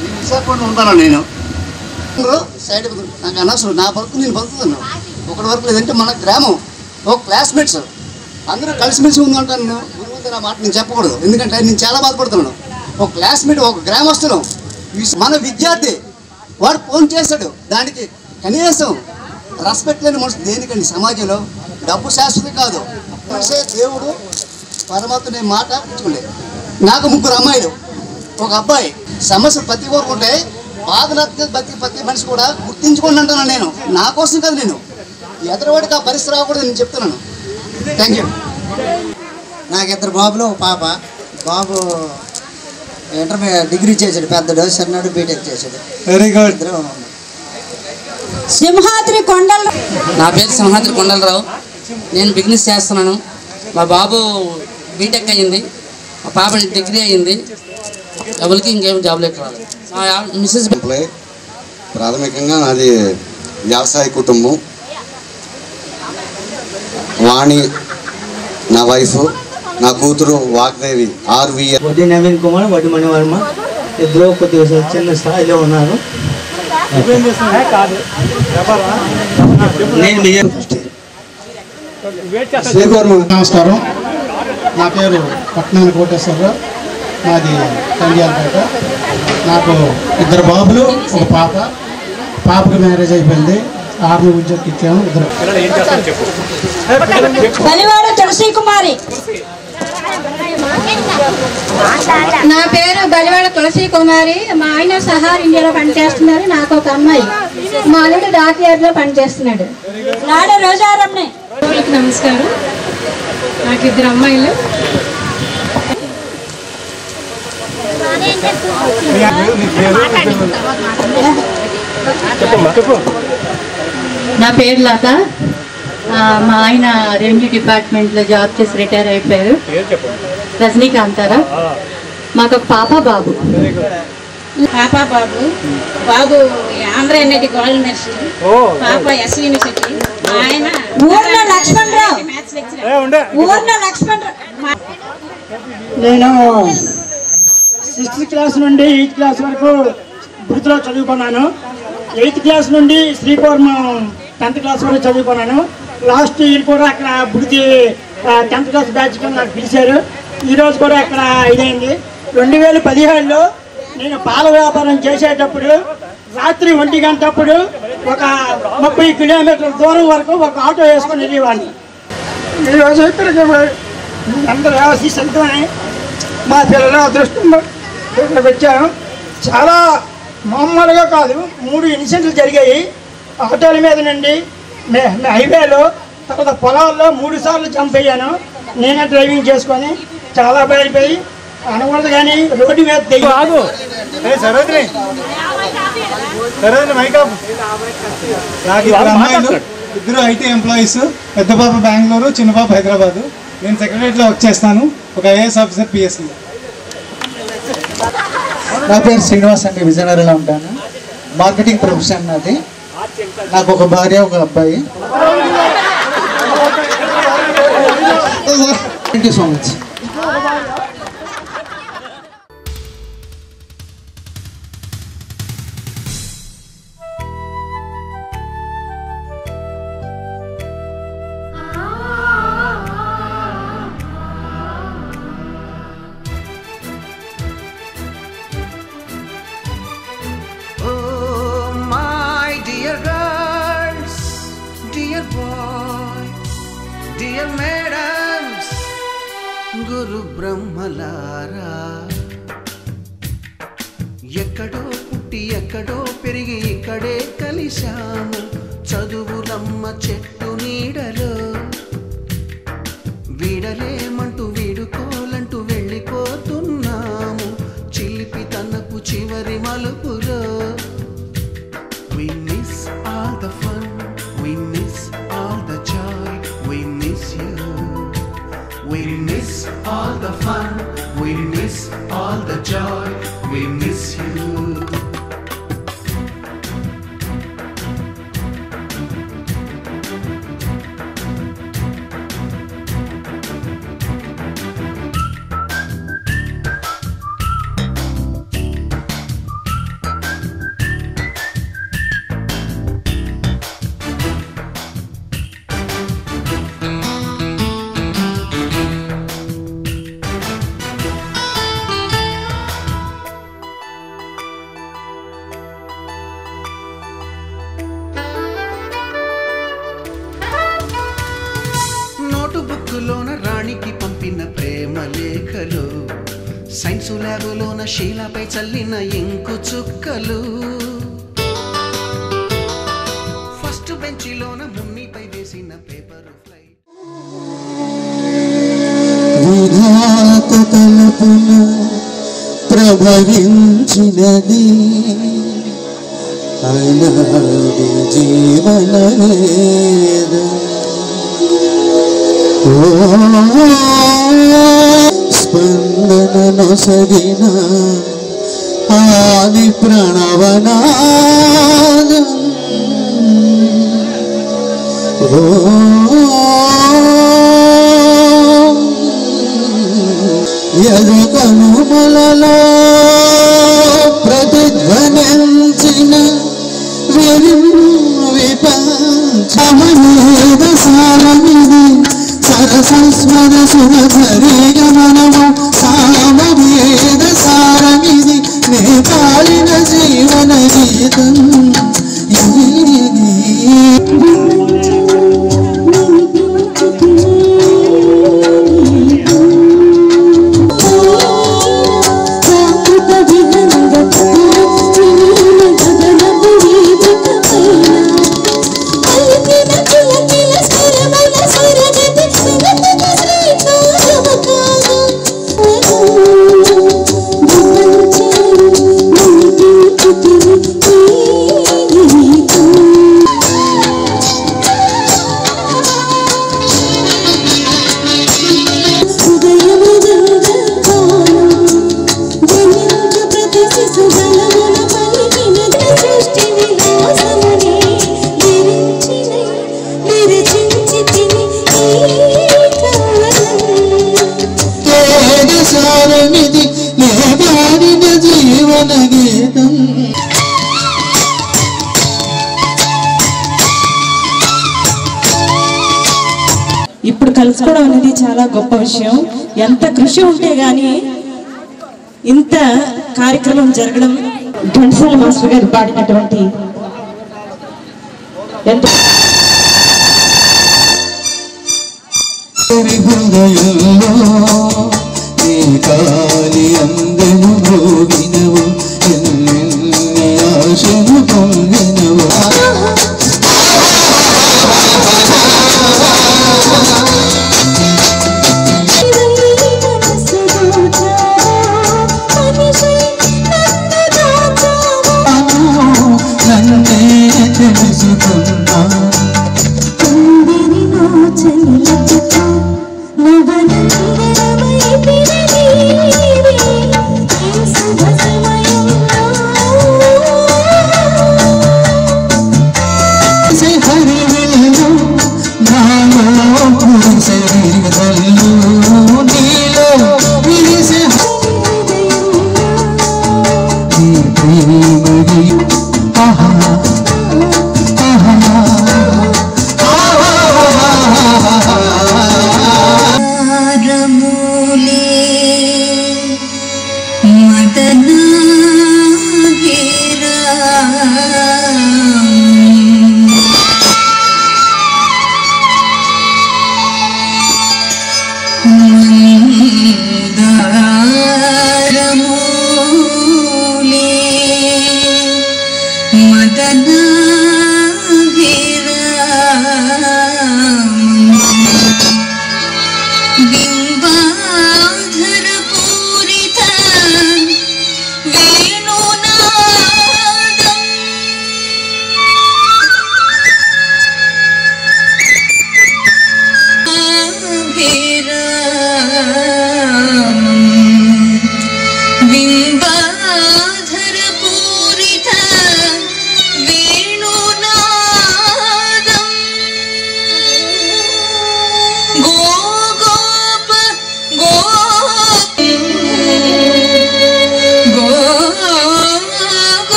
నేను విశాఖపట్నం ఉంటాను. నేను సైడ్ నాకు అనవసరం, నా బతుకు నేను బతుకుతున్నాను. ఒకటి వరకు లేదంటే మన గ్రామం ఒక క్లాస్మేట్స్ అందరూ కలిసిమెలిసి ఉందంటాను. నేను గురువు నా మాట నేను చెప్పకూడదు, ఎందుకంటే నేను చాలా బాధపడుతున్నాను. ఒక క్లాస్మేట్, ఒక గ్రామస్తులు, మన విద్యార్థి వాడు ఫోన్ చేశాడు. దానికి కనీసం రెస్పెక్ట్ లేని మనుషులు దేనికండి సమాజంలో? డబ్బు శాశ్వతం కాదు. దేవుడు పరమాత్మ మాట ఇచ్చుకోండి. నాకు 3 అమ్మాయిలు, ఒక అబ్బాయి. సమస్యలు ప్రతి ఒక్కరు ఉంటే బాధలు ప్రతి మనిషి కూడా గుర్తించుకోండి అంటున్నాను నేను. నా కోసం కాదు, నేను ఎదరవాడికి ఆ పరిస్థితి రాకూడదు నేను చెప్తున్నాను. Thank you. నాకు 2 బాబులు, ఒక పాప. బాబు డిగ్రీ చేశాడు, పెద్దడు. చిన్నాడు బీటెక్ చేశాడు. Very good. సింహాద్రి కొండల. నా పేరు సింహాద్రి కొండలరావు. నేను బిజినెస్ చేస్తున్నాను. మా బాబు బీటెక్ అయ్యింది, మా పాప డిగ్రీ అయ్యింది. ఎవరికి ఇంకేం జాబ్ లేక రాలేదు. మా మిస్సెస్ ప్రాథమికంగా నాది వ్యవసాయ కుటుంబం. వాణి నా వైఫ్, నా కూతురు వాగ్దేవి RVL. వడ్డీ నవీన్ కుమార్, వడ్డీ మణివర్మ. 2 కొద్దిగా చిన్న స్థాయిలో ఉన్నారు. నమస్కారం. నా పేరు పట్నాని కోటేశ్వరరావు. నాది కండియాలపేట. నాకు 2 బాబులు, ఒక పాప. పాపకి మ్యారేజ్ అయిపోయింది. ఆర్మీ ఉద్యోగం ఇచ్చాము. 2 బలివాడ తులసి కుమారి. నా పేరు బలివాడ తులసి కుమారి. మా ఆయన సహార్ ఇండియాలో పనిచేస్తున్నారు. నాకు ఒక అమ్మాయి. మా అల్లుడు డాక్యార్డ్ లో పనిచేస్తున్నాడు. నాడ రోజారమ్నే. నమస్కారం. నాకు 2 అమ్మాయిలు. నా పేరు లత. మా ఆయన రెవెన్యూ డిపార్ట్మెంట్లో జాబ్ చేసి రిటైర్ అయిపోయారు. రజనీకాంతారా. మాకు ఒక పాప బాబు. పాప బాబు బాబు ఆంధ్ర ఎన్ఐటి గోల్డ్ మెడలిస్ట్, పాప ఎస్వి యూనివర్సిటీ, ఆయన ఊర్ల లక్ష్మణరావు. నేను 6th క్లాస్ నుండి 8th క్లాస్ వరకు బృతిలో చదువుకున్నాను. 8th క్లాస్ నుండి శ్రీకూర్మం 10th క్లాస్ వరకు చదువుకున్నాను. లాస్ట్ ఇయర్ కూడా అక్కడ బృతి 10th క్లాస్ బ్యాచ్ కింద నాకు పిలిచారు. ఈరోజు కూడా ఇక్కడ ఇదైంది. 2017లో నేను పాల వ్యాపారం చేసేటప్పుడు రాత్రి 1 గంటప్పుడు ఒక 30 కిలోమీటర్ల దూరం వరకు ఒక ఆటో వేసుకొని వెళ్ళేవాడిని. ఈరోజు ఇక్కడికి అందరూ ఆశీస్సులతోనే మా పిల్లల అదృష్టం ఇక్కడ వచ్చాను. చాలా మామూలుగా కాదు, 3 ఇన్సిడెంట్లు జరిగాయి. ఆటోల మీద నుండి హైవేలో, తర్వాత పొలాల్లో 3 సార్లు జంప్ అయ్యాను. నేనే డ్రైవింగ్ చేసుకొని చాలా భయపడి అనకూడదు కానీ రోడ్డు మీద నాకు ఇద్దరు అమ్మాయిలు, 2 IT ఎంప్లాయీస్. పెద్ద పాప బెంగళూరు, చిన్న పాప హైదరాబాదు. నేను సెక్రటరీలో వర్క్ చేస్తాను, ఒక IAS ఆఫీసర్ PSC. నా పేరు శ్రీనివాస్ అండి, విజయనగరంలో ఉంటాను. మార్కెటింగ్ ప్రొఫెషన్ నాది. నాకు ఒక భార్య, ఒక అబ్బాయి. Thank you so much. గురు బ్రహ్మలారా, ఎక్కడో పుట్టి ఎక్కడో పెరిగి ఇక్కడే కలిశాము. చదువులమ్మ చెట్టు నీడలో వీడలేమంటూ వీడుకోలంటూ వెళ్ళిపోతున్నాము. చిలిపి తనపు చివరి మలుపులో we miss all the fun, we miss all the joy, we miss you. We miss all the fun, we miss all the joy, we miss you. నోటుబుక్కులోన రాణికి పంపిన ప్రేమ లేఖలు, సైన్సు ల్యాబులోన శీలాపై చల్లిన ఇంకు చుక్కలు, ఫస్ట్ బెంచిలోన మున్నిపై వేసిన పేపరు ఫ్లైట్. విధాత తలపును ప్రభవించినది అనాది జీవన వేదం. స్పందన నొసగిన ఆది ప్రణవనాదం. యగకనుమలలో ప్రతిధ్వనించిన విపంచమేద సారమిది సరసస్వర సురధరి గమనము సామవేద సారమిది నేపాలిన జీవన గీతం. ఇప్పుడు కలుసుకోవడం అనేది చాలా గొప్ప విషయం. ఎంత కృషి ఉంటే గానీ ఇంత కార్యక్రమం జరగడం. ఘంటసాల మాస్టర్ గారు పాడినటువంటి ఎంతో కాలి అందను భోగినవు ఎన్ని ఆశను పొందినవు నన్నే తెలుసుకున్నా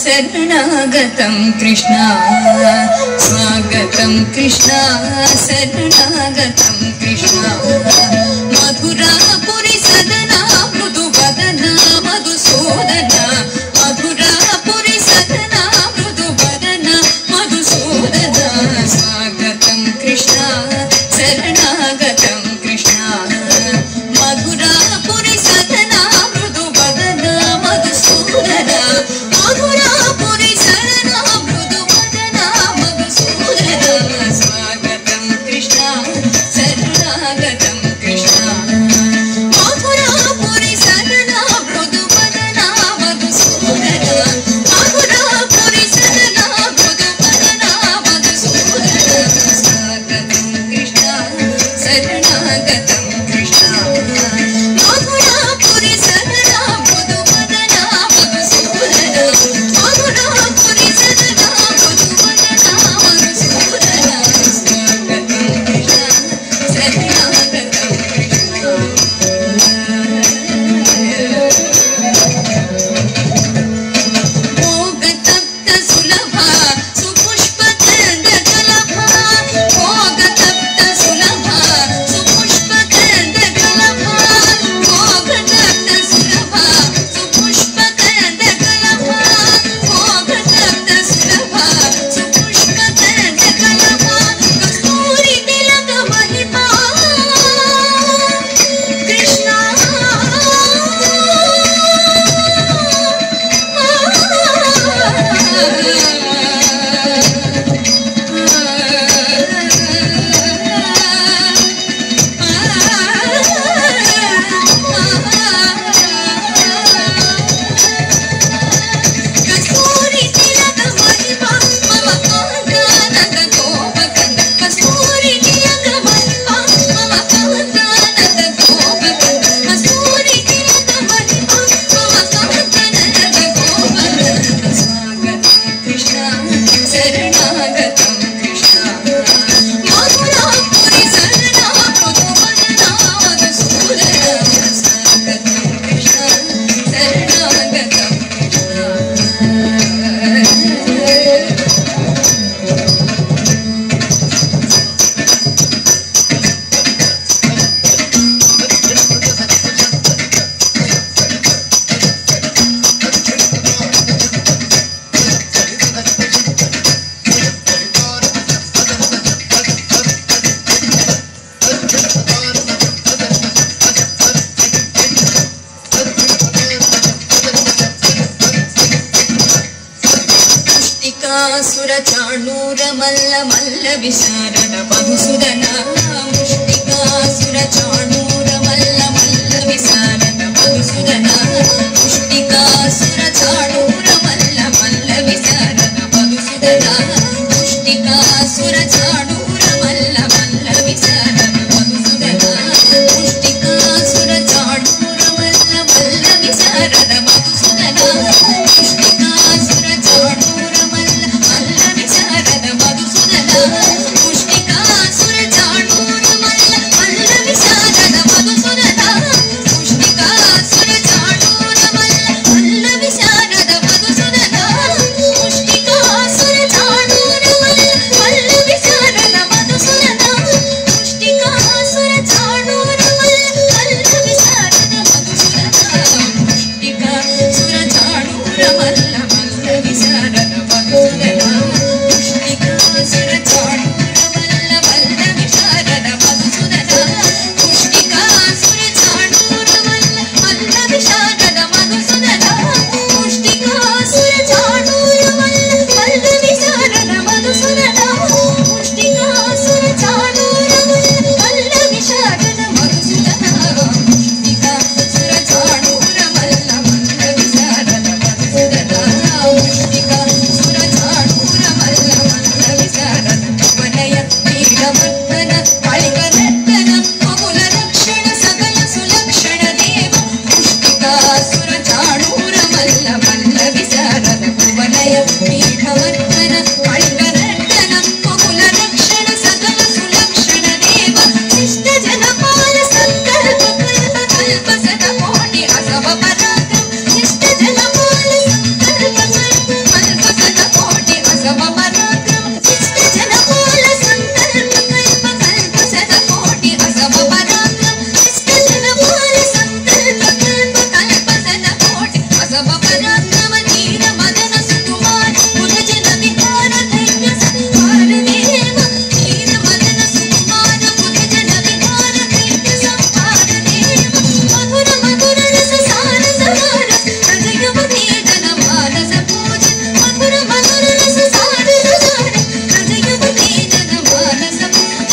శరణాగతం కృష్ణ స్వాగతం కృష్ణ శరణాగతం కృష్ణ మధురాపురి సదనా మృదు వదన మధుసూదన మధురాపురి సదనా మృదు వదన మధుసూదన స్వాగతం కృష్ణ శరణాగతం కృష్ణ మధురాపురి సదనా మృదు వదన మధుసూదన మధురాపురి శరణ మృదు వదన మధుసూదన స్వాగతం కృష్ణ శరణాగతం కృష్ణ మధురాపురి శరణ మృదు వదన మధుసూదన మధురాపురి శరణ మృదు వదన మధుసూదన స్వాగతం కృష్ణ చాణూరమల్ల మల్ల విశారద మధుసూదన ముష్టికాసుర చాణూరమల్ల మల్ల విశారద మధుసూదన ముష్టికాసుర చాణూరమల్ల మల్ల విశారద మధుసూదన ముష్టికాసుర చాణూరమల్ల మల్ల విశారద మధుసూదన ముష్టికాసుర చాణూరమల్ల మల్ల విశారద మధుసూదన ముష్టికాసుర చాణూరమల్ల మల్ల విశారద మధుసూదన ముష్టికాసుర చాణూరమల్ల మల్ల విశారద మధుసూదన ముష్టికాసుర చాణూరమల్ల మల్ల విశారద మధుసూదన ముష్టికాసుర చాణూరమల్ల మల్ల విశారద మధుసూదన ముష్టికాసుర చాణూరమల్ల మల్ల విశారద మధుసూదన ముష్టికాసుర చాణూరమల్ల మల్ల విశారద మధుసూదన ముష్టికాసుర చాణూరమల్ల మల్ల విశారద మధుసూదన ముష్టికాసుర చాణూరమల్ల మల్ల విశారద మధుసూదన ముష్టికాసుర చాణూరమల్ల మల్ల విశారద మధుసూదన ముష్టికాసుర చాణూరమల్ల మల్ల విశారద మధుసూదన ముష్టికాసుర చాణూరమల్ల మల్ల విశారద మధుసూదన ముష్టికాసుర చాణూరమల్ల మల్ల విశారద వనయ వీరవర్ధన కళికరత్న మగుల రక్షణ సకల సులక్షణ దేవ ముష్టికాసుర చాణూరమల్ల మల్ల విశారద వనయ వీరవర్ధన కళికరత్న మగుల రక్షణ సకల సులక్షణ దేవ శిష్ట జనపాల సంకల్ప కల్ప కల్ప సత కోటి అసవ పరాక్రమ శిష్ట జనపాల సంకల్ప కల్ప కల్ప సత కోటి అసవ పరాక్రమ శిష్ట జనపాల సంకల్ప కల్ప కల్ప సత కోటి అసవ పరాక్రమ శిష్ట జనపాల సంకల్ప కల్ప కల్ప సత కోటి అసవ పరాక్రమ నీర మదన సుకుమార ముదజన విహార దైత్య సంహార దేవ నీర మదన సుకుమార ముదజన విహార దైత్య సంహార దేవ మధుర మధుర రస సార సహార రజయవతి జన మానస పూజ మధుర మధుర రస సార సహార రజయవతి జన మానస పూజ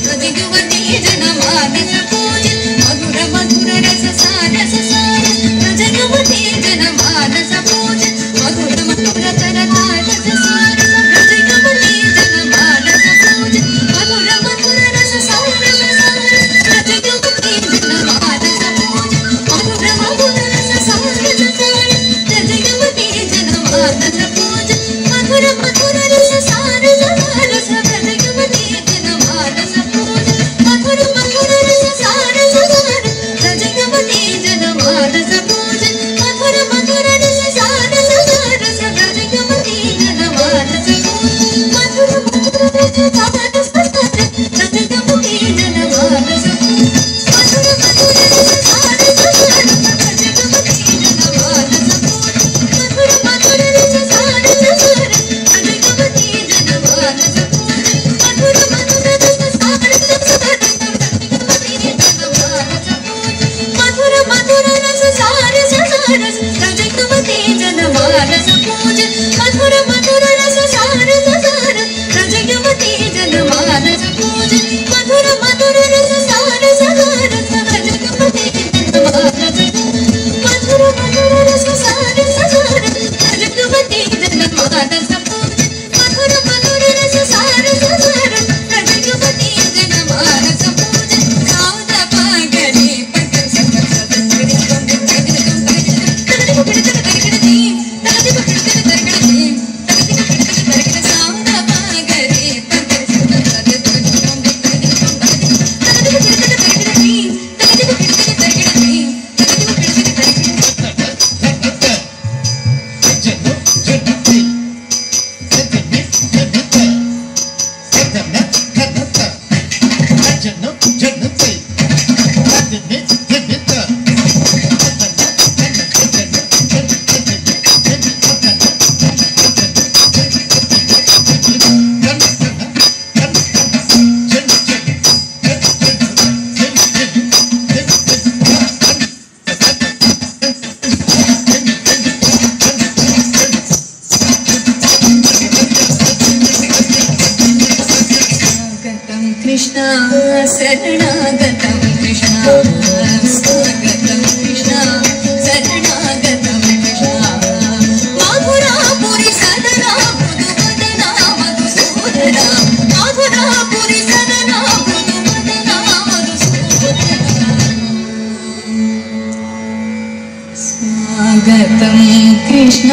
రజయవతి జన మానస పూజ మధుర మధుర రస సార సహార రజయవతి జన మానస పూజ మధుర మధుర తర రస సార రజయవతి జన మానస పూజ మధుర మధుర రస సార సహార రజయవతి జన మానస పూజ మధుర మధుర రస సార సహార రజయవతి జన మానస పూజ మధుర మధుర రస సార సహార రజయవతి జన మానస పూజ మధుర మధుర రస సార సహార రజయవతి జన మానస పూజ మధుర మధుర రస సార సహార రజయవతి జన మానస పూజ మధుర మధుర రస సార సహార రజయవతి జన మానస పూజ మధుర మధుర రస సార సహార రజయవతి జన మానస పూజ మధుర మధుర రస సార సహార రజయవతి జన మానస పూజ మధుర మధుర రస సార సహార రజయవతి జన మానస పూజ మధుర మధుర రస సార సహార రజయవతి జన మానస పూజ మధుర మధుర రస సార సహార రజయవతి జన కృష్ణ శరణాగతం కృష్ణ స్వాగతం కృష్ణ శరణాగతం కృష్ణ మాధురాపురి సదనా మృదువదనా మధుసూదనా మాధురాపురి సదనా మృదువదనా మధుసూదనా స్వాగతం కృష్ణ